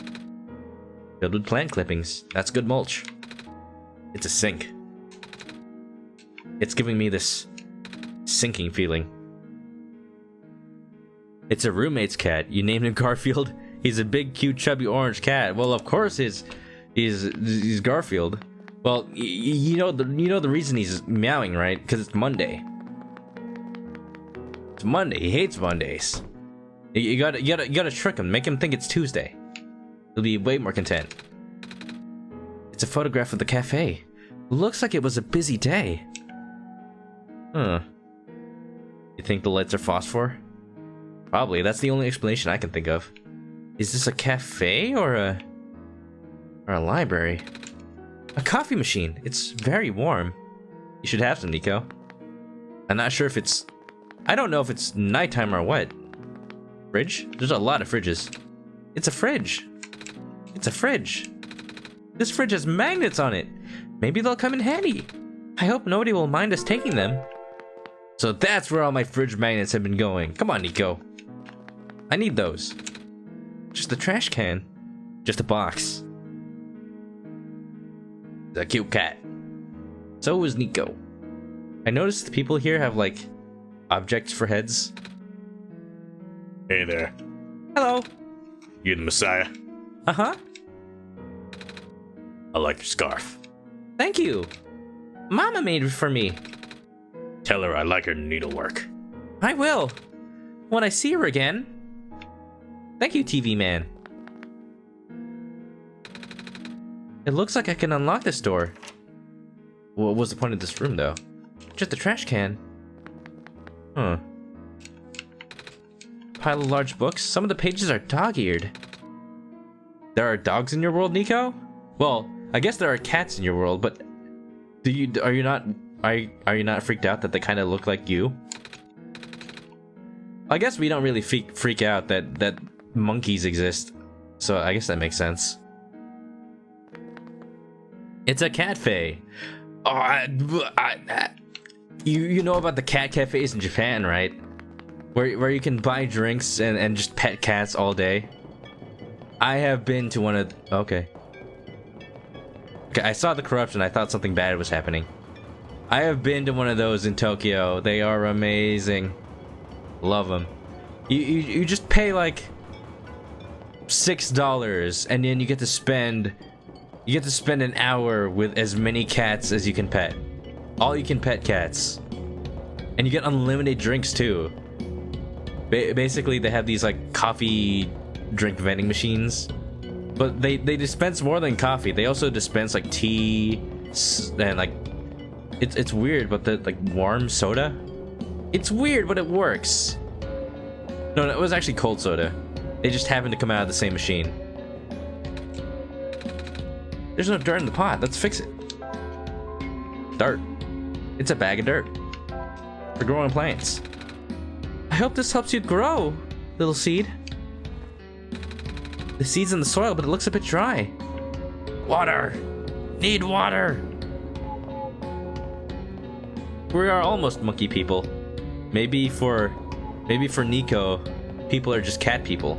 Filled with plant clippings. That's good mulch. It's a sink. It's giving me this sinking feeling. It's a roommate's cat. You named him Garfield? He's a big, cute, chubby orange cat. Well, of course he's Garfield. Well, you know the reason he's meowing, right? Because it's Monday. It's Monday. He hates Mondays. You gotta trick him. Make him think it's Tuesday. He'll be way more content. It's a photograph of the cafe. Looks like it was a busy day. Huh. You think the lights are phosphor? Probably. That's the only explanation I can think of. Is this a cafe or a library? A coffee machine. It's very warm. You should have some, Niko. I'm not sure if it's... I don't know if it's nighttime or what. Fridge? There's a lot of fridges. It's a fridge. It's a fridge. This fridge has magnets on it. Maybe they'll come in handy. I hope nobody will mind us taking them. So that's where all my fridge magnets have been going. Come on, Niko. I need those. Just a trash can. Just a box. It's a cute cat. So is Niko. I noticed the people here have, like, objects for heads. Hey there. Hello. You the Messiah? Uh-huh. I like your scarf. Thank you. Mama made it for me. Tell her I like her needlework. I will. When I see her again. Thank you, TV man. It looks like I can unlock this door. What was the point of this room, though? Just a trash can. Huh. Pile of large books. Some of the pages are dog-eared. There are dogs in your world, Niko? Well, I guess there are cats in your world, but are you not freaked out that they kind of look like you? I guess we don't really freak out that monkeys exist, so I guess that makes sense. It's a cafe. Oh, you know about the cat cafes in Japan, right? Where you can buy drinks and just pet cats all day. I have been to one of... Okay, I saw the corruption. I thought something bad was happening. I have been to one of those in Tokyo. They are amazing. Love them. You just pay like $6, and then you get to spend an hour with as many cats as you can pet. All you can pet cats. And you get unlimited drinks too. Basically, they have these like coffee drink vending machines. But they dispense more than coffee. They also dispense like tea and like it's weird, but the like warm soda. It's weird, but it works. No, it was actually cold soda. They just happened to come out of the same machine. There's no dirt in the pot. Let's fix it. Dirt. It's a bag of dirt for growing plants. I hope this helps you grow, little seed. The seed's in the soil, but it looks a bit dry. Water! Need water! We are almost monkey people. Maybe for Niko, people are just cat people.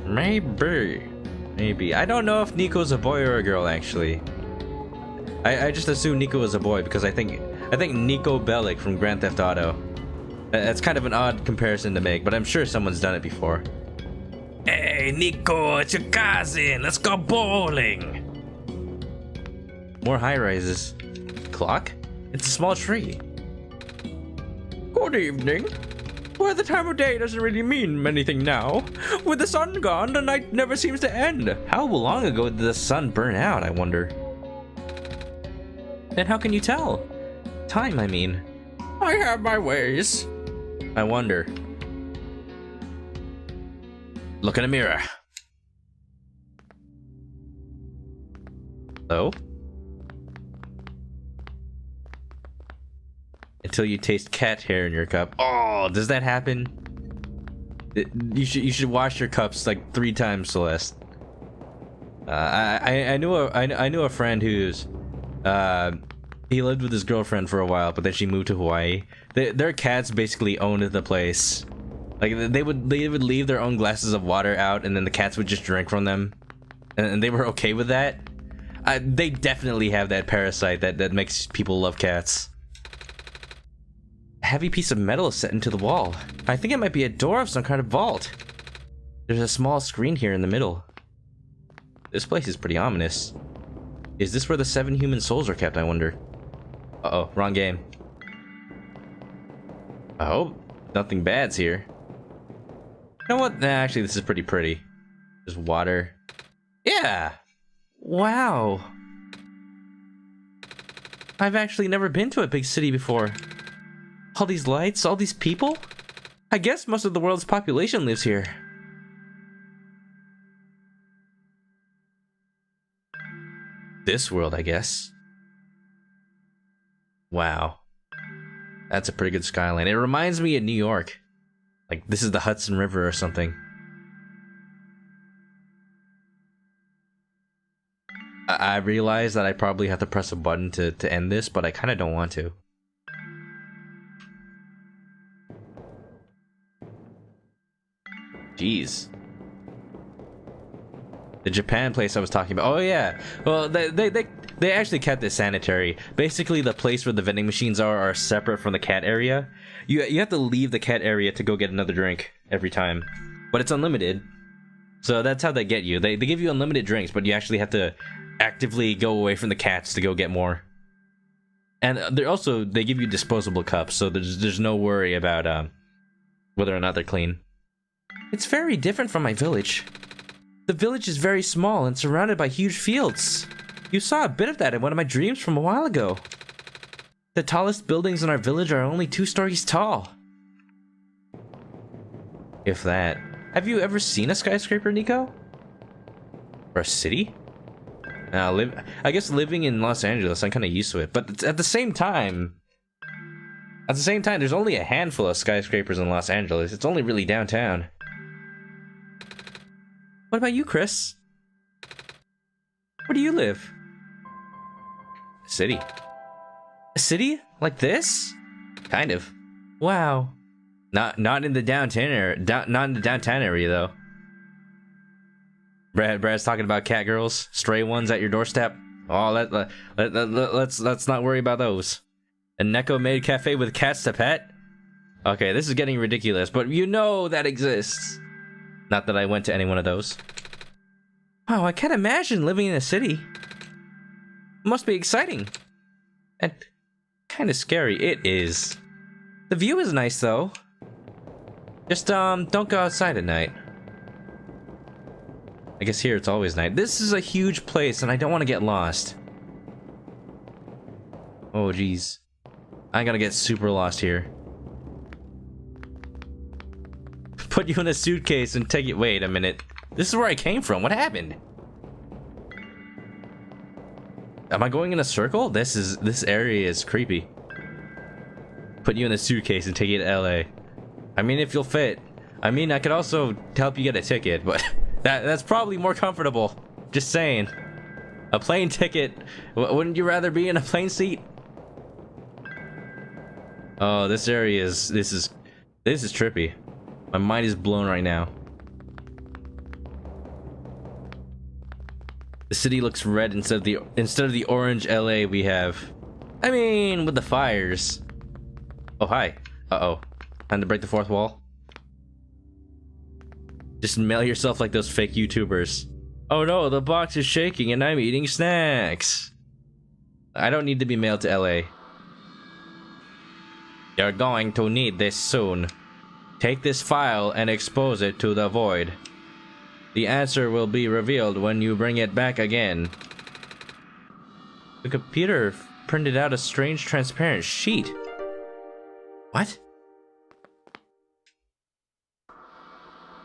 Maybe. I don't know if Niko's a boy or a girl, actually. I just assume Niko was a boy because I think Niko Bellic from Grand Theft Auto. That's kind of an odd comparison to make, but I'm sure someone's done it before. Hey, Niko, it's your cousin. Let's go bowling. More high-rises. Clock? It's a small tree. Good evening. Well, the time of day doesn't really mean anything now. With the sun gone, the night never seems to end. How long ago did the sun burn out, I wonder? Then how can you tell? Time, I mean. I have my ways. I wonder. Look in a mirror. Hello? Until you taste cat hair in your cup. Oh, does that happen? You should wash your cups like 3 times, Celeste. I knew a friend who's he lived with his girlfriend for a while, but then she moved to Hawaii. Their cats basically owned the place. Like they would leave their own glasses of water out, and then the cats would just drink from them, and they were okay with that. They definitely have that parasite that makes people love cats. A heavy piece of metal is set into the wall. I think it might be a door of some kind of vault. There's a small screen here in the middle. This place is pretty ominous. Is this where the 7 human souls are kept, I wonder? Uh-oh, wrong game. I hope nothing bad's here. You know what? Nah, actually, this is pretty. There's water. Yeah! Wow. I've actually never been to a big city before. All these lights, all these people? I guess most of the world's population lives here. This world, I guess. Wow. That's a pretty good skyline. It reminds me of New York. Like, this is the Hudson River or something. I realize that I probably have to press a button to end this, but I kind of don't want to. Jeez. The Japan place I was talking about. Oh yeah. Well, they actually kept it sanitary. Basically, the place where the vending machines are separate from the cat area. You have to leave the cat area to go get another drink every time, but it's unlimited. So that's how they get you. They give you unlimited drinks, but you actually have to actively go away from the cats to go get more. And they give you disposable cups, so there's no worry about whether or not they're clean. It's very different from my village. The village is very small and surrounded by huge fields. You saw a bit of that in one of my dreams from a while ago. The tallest buildings in our village are only 2 stories tall. If that. Have you ever seen a skyscraper, Niko? Or a city? I guess living in Los Angeles, I'm kind of used to it. But at the same time, there's only a handful of skyscrapers in Los Angeles. It's only really downtown. What about you, Chris? Where do you live? A city. A city? Like this? Kind of. Wow. Not in the downtown area. Not in the downtown area though. Brad's talking about cat girls, stray ones at your doorstep. Oh, let's not worry about those. A Neko-made cafe with cats to pet? Okay, this is getting ridiculous, but you know that exists. Not that I went to any one of those. Wow, I can't imagine living in a city. Must be exciting. And kind of scary. It is. The view is nice though. Just don't go outside at night. I guess here it's always night. This is a huge place and I don't want to get lost. Oh geez. I gotta get super lost here. Put you in a suitcase and take it. Wait a minute. This is where I came from. What happened? Am I going in a circle? This area is creepy. Put you in a suitcase and take you to LA. I mean, if you'll fit. I mean, I could also help you get a ticket, but that's probably more comfortable. Just saying. A plane ticket. Wouldn't you rather be in a plane seat? Oh, this area is this is trippy. My mind is blown right now. The city looks red instead of the orange LA we have. I mean, with the fires. Oh, hi. Uh-oh. Time to break the fourth wall. Just mail yourself like those fake YouTubers. Oh no, the box is shaking and I'm eating snacks. I don't need to be mailed to LA. You're going to need this soon. Take this file and expose it to the void. The answer will be revealed when you bring it back again. The computer printed out a strange transparent sheet. What?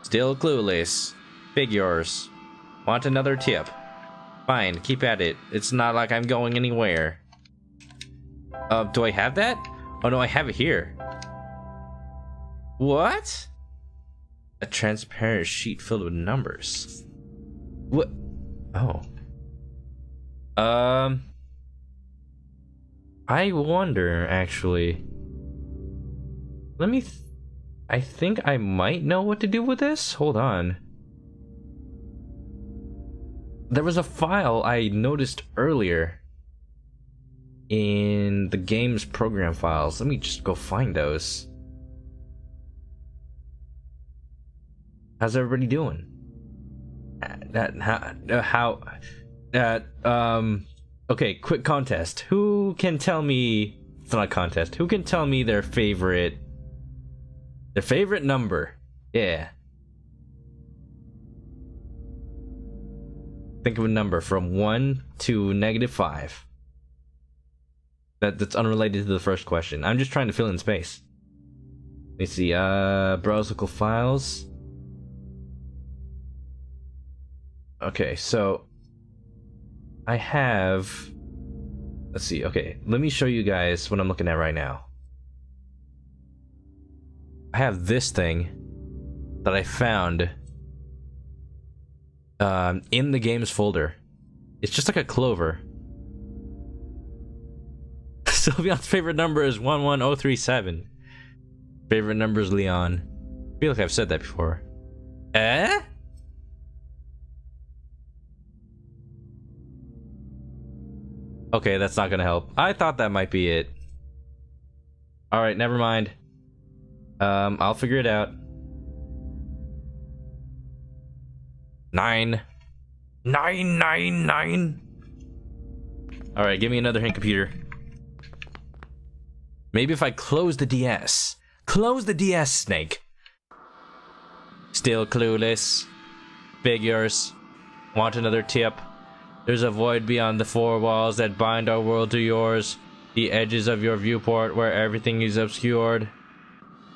Still clueless. Figures. Want another tip? Fine, keep at it. It's not like I'm going anywhere. Do I have that? Oh no, I have it here. What? A transparent sheet filled with numbers. What? Oh. I wonder, actually. Let me... I think I might know what to do with this. Hold on. There was a file I noticed earlier in the game's program files. Let me just go find those. How's everybody doing? Okay, quick contest. Who can tell me... It's not a contest. Who can tell me their favorite number? Yeah. Think of a number from 1 to -5. That's unrelated to the first question. I'm just trying to fill in space. Let me see. Browse local files. Okay, so I have... Let's see. Okay, let me show you guys what I'm looking at right now. I have this thing that I found in the games folder. It's just like a clover. Sylveon's favorite number is 11037. Favorite number is Leon. I feel like I've said that before. Eh? Okay, that's not gonna help. I thought that might be it. Alright, never mind. I'll figure it out. 9. 999. Alright, give me another hint, computer. Maybe if I close the DS. Close the DS, Snake. Still clueless. Figures. Want another tip? There's a void beyond the four walls that bind our world to yours. The edges of your viewport where everything is obscured.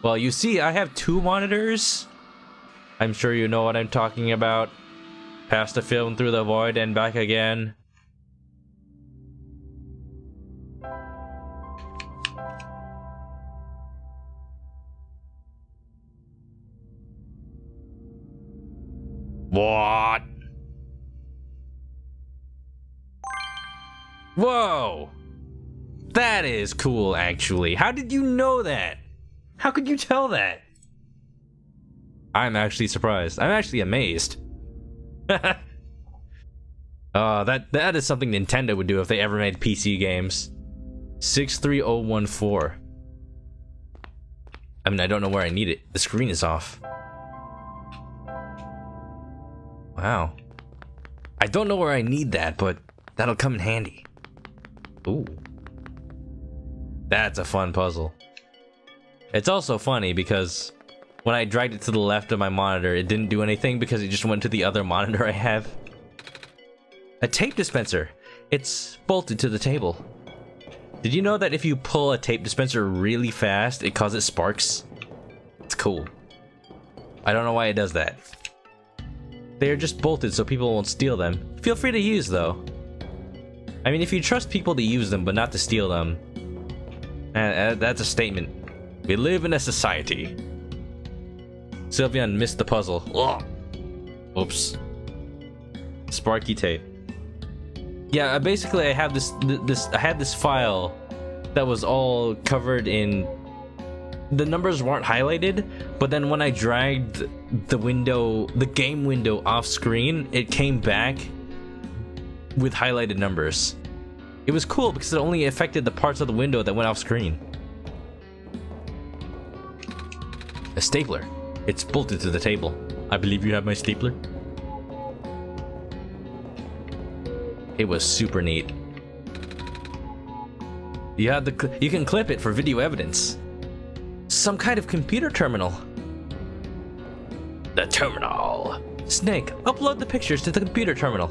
Well, you see, I have 2 monitors. I'm sure you know what I'm talking about. Pass the film through the void and back again. What? Whoa! That is cool, actually. How did you know that? How could you tell that? I'm actually surprised. I'm actually amazed. That is something Nintendo would do if they ever made PC games. 63014. I mean, I don't know where I need it. The screen is off. Wow. I don't know where I need that, but that'll come in handy. Ooh. That's a fun puzzle. It's also funny because when I dragged it to the left of my monitor, it didn't do anything because it just went to the other monitor I have. A tape dispenser. It's bolted to the table. Did you know that if you pull a tape dispenser really fast, it causes sparks? It's cool. I don't know why it does that. They are just bolted so people won't steal them. Feel free to use though. I mean, if you trust people to use them but not to steal them, that's a statement. We live in a society. Sylvian missed the puzzle. Ugh. Oops. Sparky tape. Yeah, basically I have I had this file that was all covered in, the numbers weren't highlighted, but then when I dragged the game window off screen, it came back with highlighted numbers. It was cool because it only affected the parts of the window that went off screen. A stapler. It's bolted to the table. I believe you have my stapler. It was super neat. You can clip it for video evidence. Some kind of computer terminal. The terminal. Snake, upload the pictures to the computer terminal.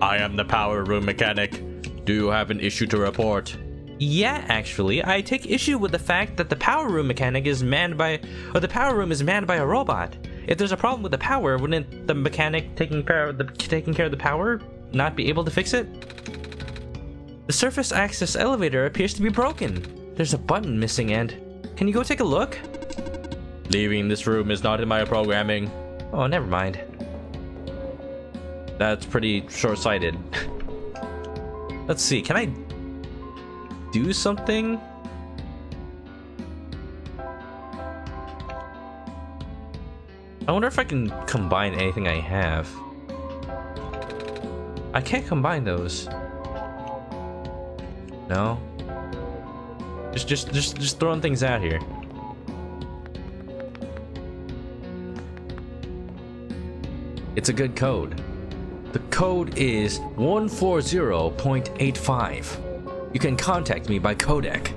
I am the power room mechanic. Do you have an issue to report? Yeah, actually, I take issue with the fact that the power room mechanic is manned by, or the power room is manned by a robot. If there's a problem with the power, wouldn't the mechanic taking care of the power not be able to fix it? The surface access elevator appears to be broken. There's a button missing and... Can you go take a look? Leaving this room is not in my programming. Oh, never mind. That's pretty short-sighted. Let's see, can I do something? I wonder if I can combine anything I have. I can't combine those. No. Just throwing things out here. It's a good code. The code is 140.85. You can contact me by codec.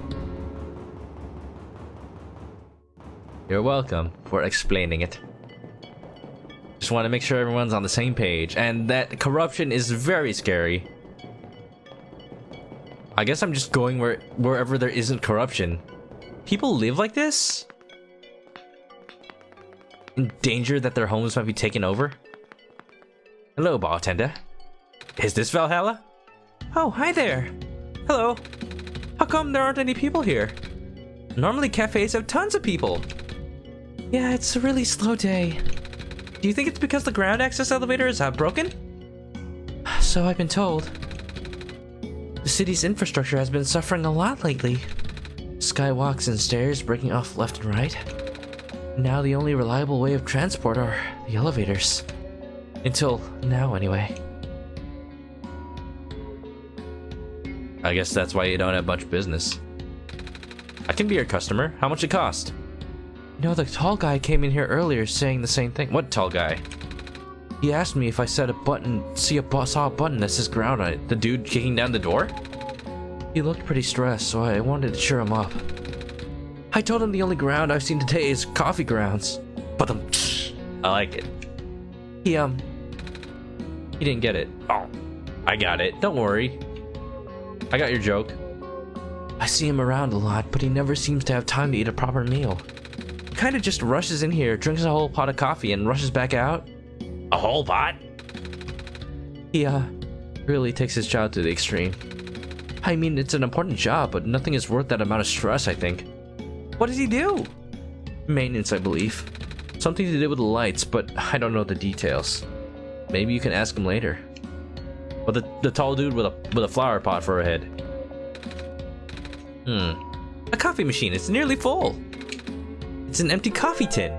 You're welcome for explaining it. Just want to make sure everyone's on the same page, and that corruption is very scary. I guess I'm just going wherever there isn't corruption. People live like this? In danger that their homes might be taken over? Hello, bartender. Is this Valhalla? Oh, hi there. Hello. How come there aren't any people here? Normally cafes have tons of people. Yeah, it's a really slow day. Do you think it's because the ground access elevator is broken? So I've been told. The city's infrastructure has been suffering a lot lately. Skywalks and stairs breaking off left and right. Now the only reliable way of transport are the elevators. Until now, anyway. I guess that's why you don't have much business. I can be your customer. How much it cost? You know, the tall guy came in here earlier saying the same thing. What tall guy? He asked me if I saw a button that says ground on it. The dude kicking down the door? He looked pretty stressed, so I wanted to cheer him up. I told him the only ground I've seen today is coffee grounds. But I like it. He didn't get it. Oh, I got it. Don't worry. I got your joke. I see him around a lot, but he never seems to have time to eat a proper meal. He kind of just rushes in here, drinks a whole pot of coffee, and rushes back out. A whole pot? He, really takes his job to the extreme. I mean, it's an important job, but nothing is worth that amount of stress, I think. What does he do? Maintenance, I believe. Something to do with the lights, but I don't know the details. Maybe you can ask him later. Or the tall dude with a flower pot for a head. A coffee machine. It's nearly full. It's an empty coffee tin.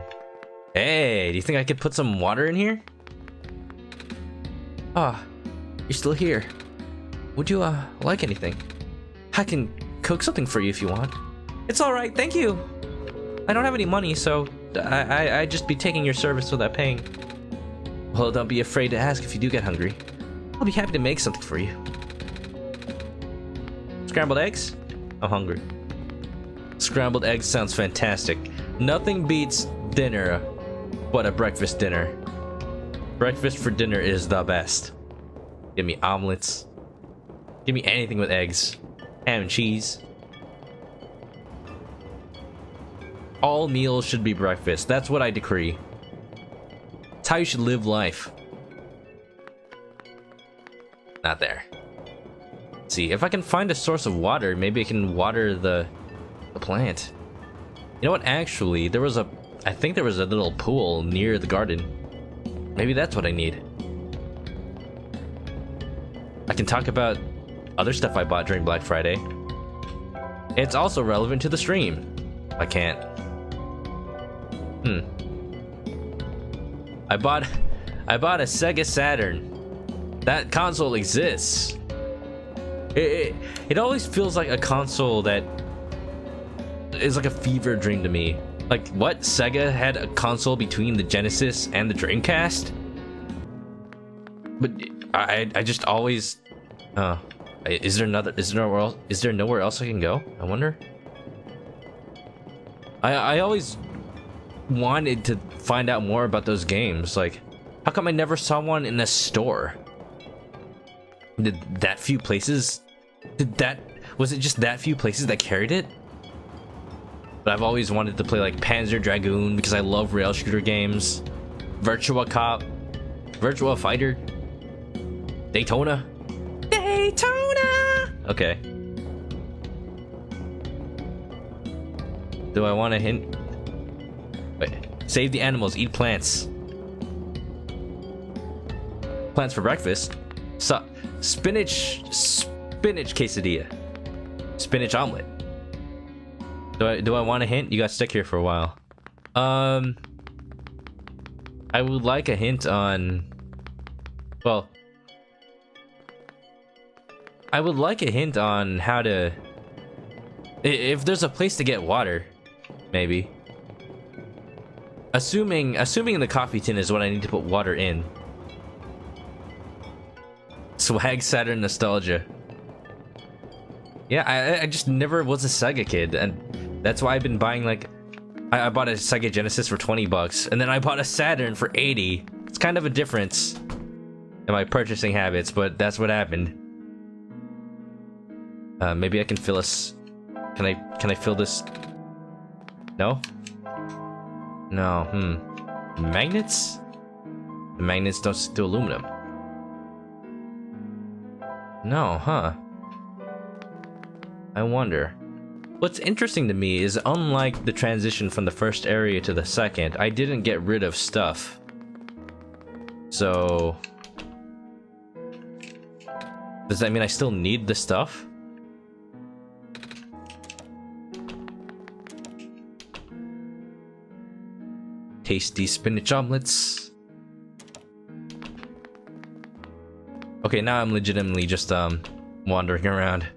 Hey, do you think I could put some water in here? Ah, you're still here. Would you like anything? I can cook something for you if you want. It's all right, thank you. I don't have any money, so I'd just be taking your service without paying. Well, don't be afraid to ask if you do get hungry. I'll be happy to make something for you. Scrambled eggs? I'm hungry. Scrambled eggs sounds fantastic. Nothing beats dinner but a breakfast dinner. Breakfast for dinner is the best. Give me omelets. Give me anything with eggs. Ham and cheese. All meals should be breakfast. That's what I decree. It's how you should live life. Not there. Let's see, if I can find a source of water, maybe I can water the plant. You know what? Actually, I think there was a little pool near the garden. Maybe that's what I need. I can talk about other stuff I bought during Black Friday. It's also relevant to the stream. I can't. I bought a Sega Saturn. That console exists. It always feels like a console that is like a fever dream to me. Like, what? Sega had a console between the Genesis and the Dreamcast? But I just always is there nowhere else I can go? I wonder. I always wanted to find out more about those games. Like, how come I never saw one in a store? Was it just that few places that carried it? But I've always wanted to play like Panzer Dragoon because I love rail shooter games. Virtua Cop, Virtua Fighter, Daytona. Okay. Do I want to hint? Wait. Save the animals, eat plants. Plants for breakfast. Spinach quesadilla. Spinach omelet. Do I want a hint? You gotta stick here for a while. I would like a hint on... Well... I would like a hint on how to... If there's a place to get water, maybe. Assuming the coffee tin is what I need to put water in. Swag Saturn nostalgia. Yeah, I just never was a Sega kid, and that's why I've been buying, like... I bought a Sega Genesis for 20 bucks, and then I bought a Saturn for 80. It's kind of a difference in my purchasing habits, but that's what happened. Maybe I can fill us... Can I fill this? No? No, Magnets? The magnets don't stick to aluminum. No, huh? I wonder. What's interesting to me is, unlike the transition from the first area to the second, I didn't get rid of stuff. So... does that mean I still need the stuff? Tasty spinach omelets. Okay, now I'm legitimately just wandering around.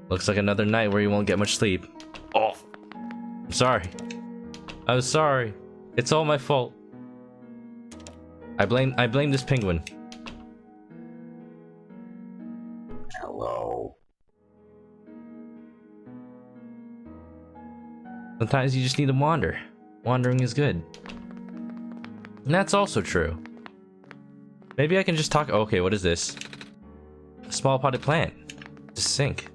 Looks like another night where you won't get much sleep. Oh, I'm sorry. I'm sorry. It's all my fault. I blame this penguin. Hello. Sometimes you just need to wander. Wandering is good. And that's also true. Maybe I can just talk. Okay, what is this? A small potted plant. It's a sink.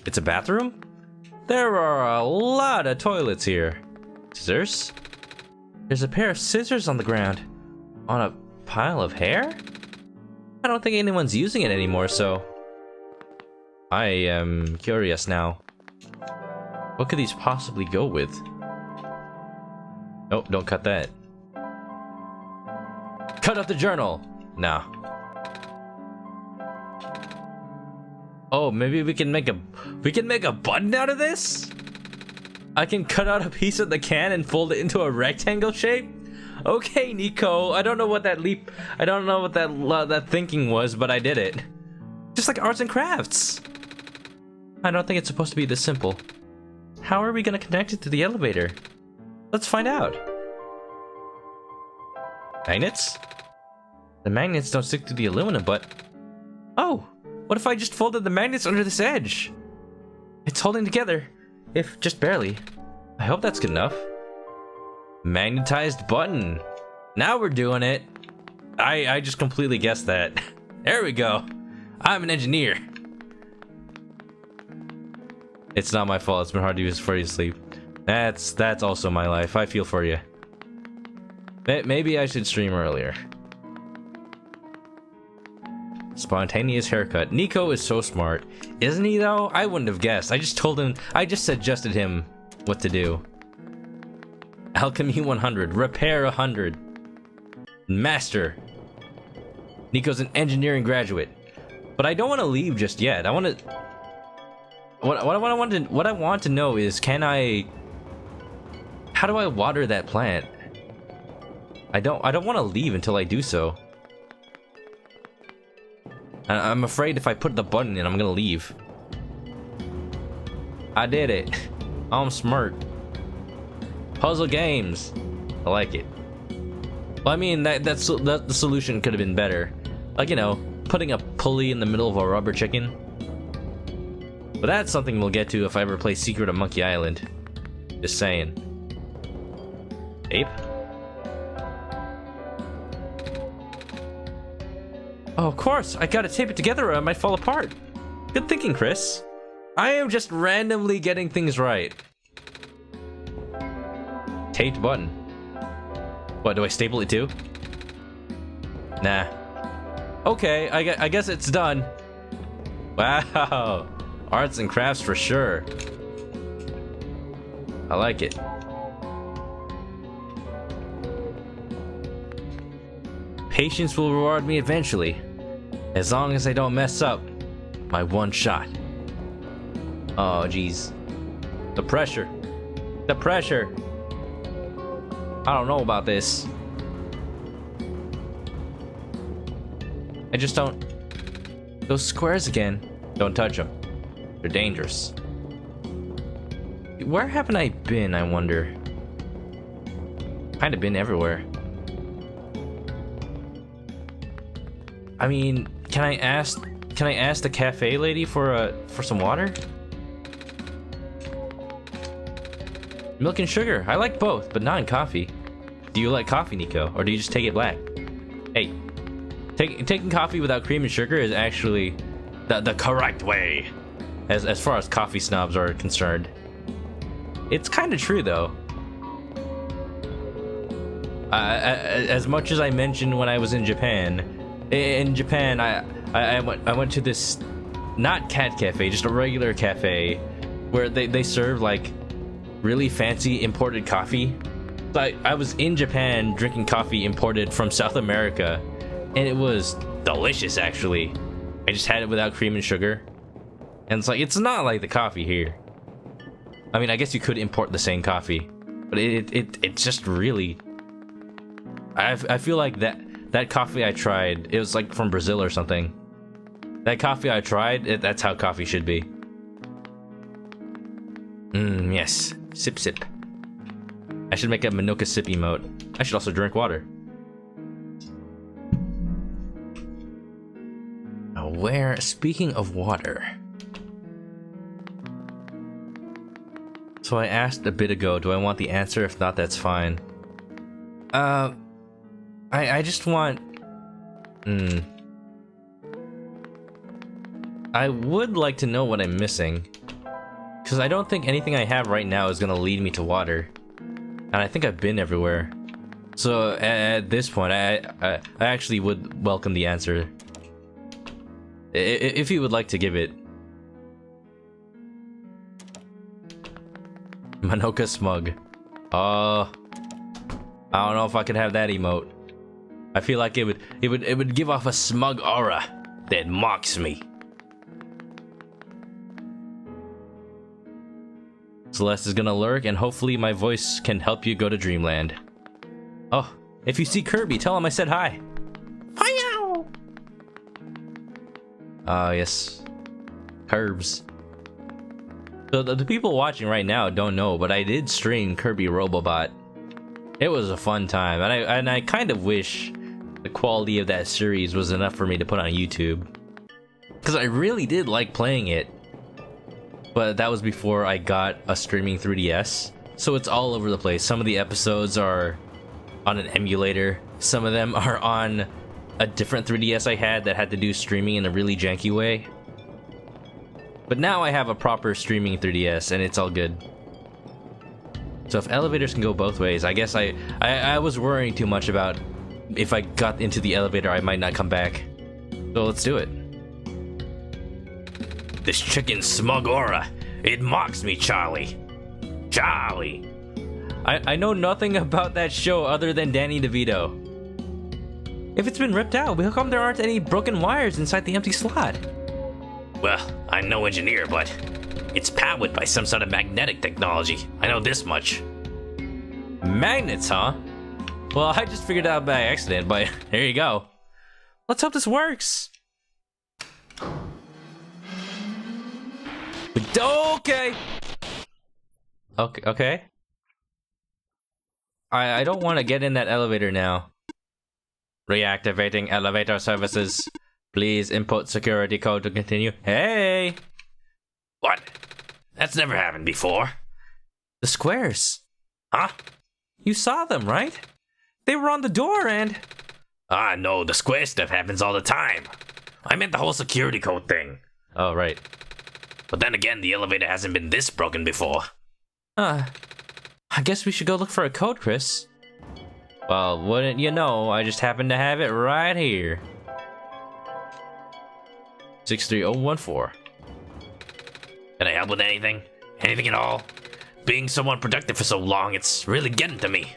It's a bathroom? There are a lot of toilets here. Scissors? There's a pair of scissors on the ground. On a pile of hair? I don't think anyone's using it anymore, so... I am curious now. What could these possibly go with? Nope, don't cut that. Cut up the journal! Nah. Oh, maybe we can make a button out of this? I can cut out a piece of the can and fold it into a rectangle shape? Okay, Niko. I don't know what that thinking was, but I did it. Just like arts and crafts. I don't think it's supposed to be this simple. How are we gonna connect it to the elevator? Let's find out. Magnets? The magnets don't stick to the aluminum, but... Oh! What if I just folded the magnets under this edge? It's holding together, if just barely. I hope that's good enough. Magnetized button. Now we're doing it. I just completely guessed that. There we go. I'm an engineer. It's not my fault. It's been hard to use before you sleep. That's also my life. I feel for you. Maybe I should stream earlier. Spontaneous haircut. Niko is so smart. Isn't he though? I wouldn't have guessed. I just suggested him what to do. Alchemy 100. Repair 100. Master. Niko's an engineering graduate. But I don't want to leave just yet. I want to... What I want to know is, how do I water that plant? I don't want to leave until I do so. I'm afraid if I put the button in, I'm gonna leave. I did it. I'm smart. Puzzle games. I like it. Well, I mean, the solution could have been better. Like, you know, putting a pulley in the middle of a rubber chicken. But that's something we'll get to if I ever play Secret of Monkey Island. Just saying. Ape? Oh, of course! I gotta tape it together or it might fall apart! Good thinking, Chris. I am just randomly getting things right. Taped button. What, do I staple it too? Nah. Okay, I guess it's done. Wow! Arts and crafts for sure. I like it. Patience will reward me eventually, as long as I don't mess up my one shot. Oh, jeez. The pressure. The pressure. I don't know about this. I just don't... Those squares again. Don't touch them. They're dangerous. Where haven't I been, I wonder? Kinda been everywhere. I mean, can I ask the cafe lady for some water? Milk and sugar. I like both, but not in coffee. Do you like coffee, Niko, or do you just take it black? Hey, taking coffee without cream and sugar is actually the correct way, as far as coffee snobs are concerned. It's kind of true, though. As much as I mentioned when I was in Japan, I went to this not cat cafe, just a regular cafe, where they serve like really fancy imported coffee. So I was in Japan drinking coffee imported from South America, and it was delicious actually. I just had it without cream and sugar, and it's like, it's not like the coffee here. I mean, I guess you could import the same coffee, but it's just really... I feel like that coffee I tried, it was like from Brazil or something. That coffee I tried, that's how coffee should be. Yes. Sip sip. I should make a Manoka sip emote. I should also drink water. Now speaking of water. So I asked a bit ago, do I want the answer? If not, that's fine. I just want... I would like to know what I'm missing. Because I don't think anything I have right now is going to lead me to water. And I think I've been everywhere. So at this point, I actually would welcome the answer. If you would like to give it. Manoka smug. Oh, I don't know if I could have that emote. I feel like it would give off a smug aura that mocks me. Celeste is gonna lurk, and hopefully my voice can help you go to Dreamland. Oh, if you see Kirby, tell him I said hi. Hi-yow! Ah, yes. Curbs. So the people watching right now don't know, but I did stream Kirby Robobot. It was a fun time, and I kind of wish the quality of that series was enough for me to put on YouTube, because I really did like playing it. But that was before I got a streaming 3DS, so it's all over the place. Some of the episodes are on an emulator, some of them are on a different 3DS I had that had to do streaming in a really janky way. But now I have a proper streaming 3DS and it's all good. So if elevators can go both ways, I guess I was worrying too much about if I got into the elevator I might not come back. So let's do it. This chicken's smug aura, it mocks me, Charlie. Charlie. I know nothing about that show other than Danny DeVito. If it's been ripped out, how come there aren't any broken wires inside the empty slot? Well, I'm no engineer, but it's powered by some sort of magnetic technology. I know this much. Magnets, huh? Well, I just figured it out by accident, but there you go. Let's hope this works. Okay. Okay. I don't want to get in that elevator now. Reactivating elevator services. Please input security code to continue. Hey! What? That's never happened before. The squares. Huh? You saw them, right? They were on the door and... Ah, no, the square stuff happens all the time. I meant the whole security code thing. Oh, right. But then again, the elevator hasn't been this broken before. I guess we should go look for a code, Chris. Well, wouldn't you know, I just happen to have it right here. 63014. Can I help with anything? Anything at all? Being someone productive for so long, it's really getting to me.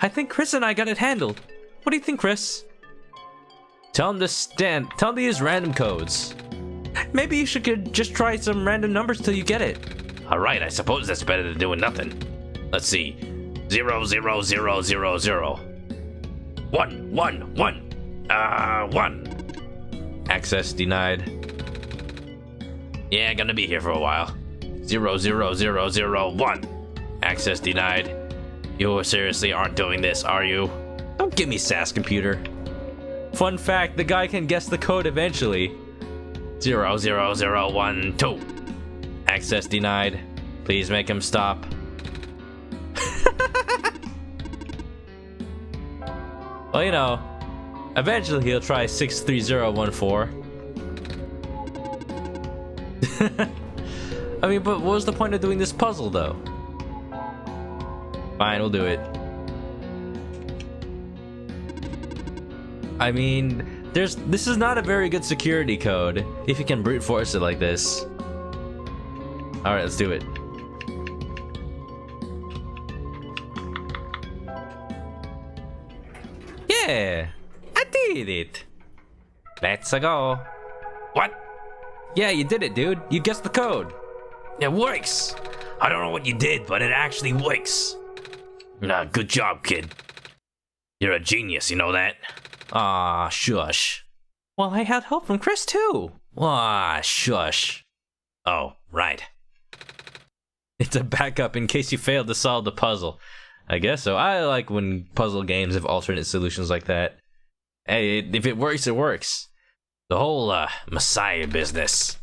I think Chris and I got it handled. What do you think, Chris? Tell him to use random codes. Maybe you could just try some random numbers till you get it. Alright, I suppose that's better than doing nothing. Let's see. 0 0 0 0 0. 1 1 1. 1. Access denied. Yeah, gonna be here for a while. 0 0 0 0 1. Access denied. You seriously aren't doing this, are you? Don't give me sass, computer. Fun fact, the guy can guess the code eventually. 0 0 0 1 2. Access denied. Please make him stop. Well, you know, eventually he'll try 63014. I mean, but what was the point of doing this puzzle, though? Fine, we'll do it. I mean, this is not a very good security code, if you can brute force it like this. Alright, let's do it. Yeah! I did it! Let's go. What? Yeah, you did it, dude. You guessed the code. It works. I don't know what you did, but it actually works. Nah, good job, kid. You're a genius, you know that? Ah, shush. Well, I had help from Chris, too. Ah, shush. Oh, right. It's a backup in case you failed to solve the puzzle. I guess so. I like when puzzle games have alternate solutions like that. Hey, if it works, it works. The whole, Messiah business.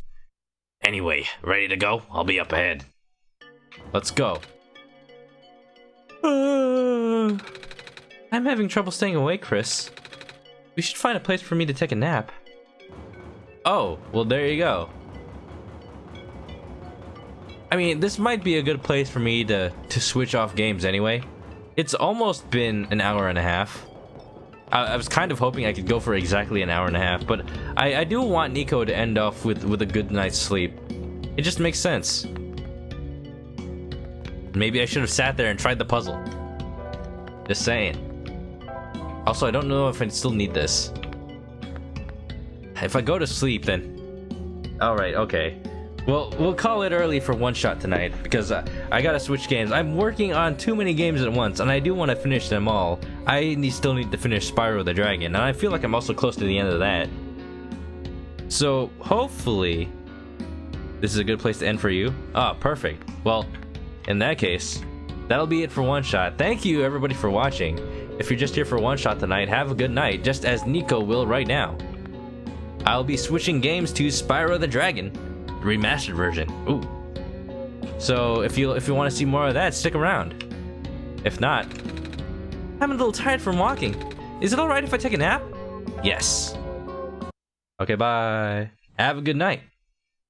Anyway, ready to go? I'll be up ahead. Let's go. I'm having trouble staying awake, Chris. We should find a place for me to take a nap. Oh, well, there you go. I mean, this might be a good place for me to switch off games anyway. It's almost been an hour and a half. I was kind of hoping I could go for exactly an hour and a half, but I do want Niko to end off with a good night's sleep. It just makes sense. Maybe I should have sat there and tried the puzzle. Just saying. Also, I don't know if I still need this. If I go to sleep, then... Alright, okay. Well, we'll call it early for OneShot tonight, because I gotta switch games. I'm working on too many games at once, and I do want to finish them all. Still need to finish Spyro the Dragon, and I feel like I'm also close to the end of that. So, hopefully, this is a good place to end for you. Ah, perfect. Well, in that case, that'll be it for One Shot. Thank you everybody for watching. If you're just here for One Shot tonight, have a good night, just as Niko will right now. I'll be switching games to Spyro the Dragon, remastered version. Ooh. So if you want to see more of that, stick around. If not, I'm a little tired from walking. Is it alright if I take a nap? Yes. Okay, bye. Have a good night.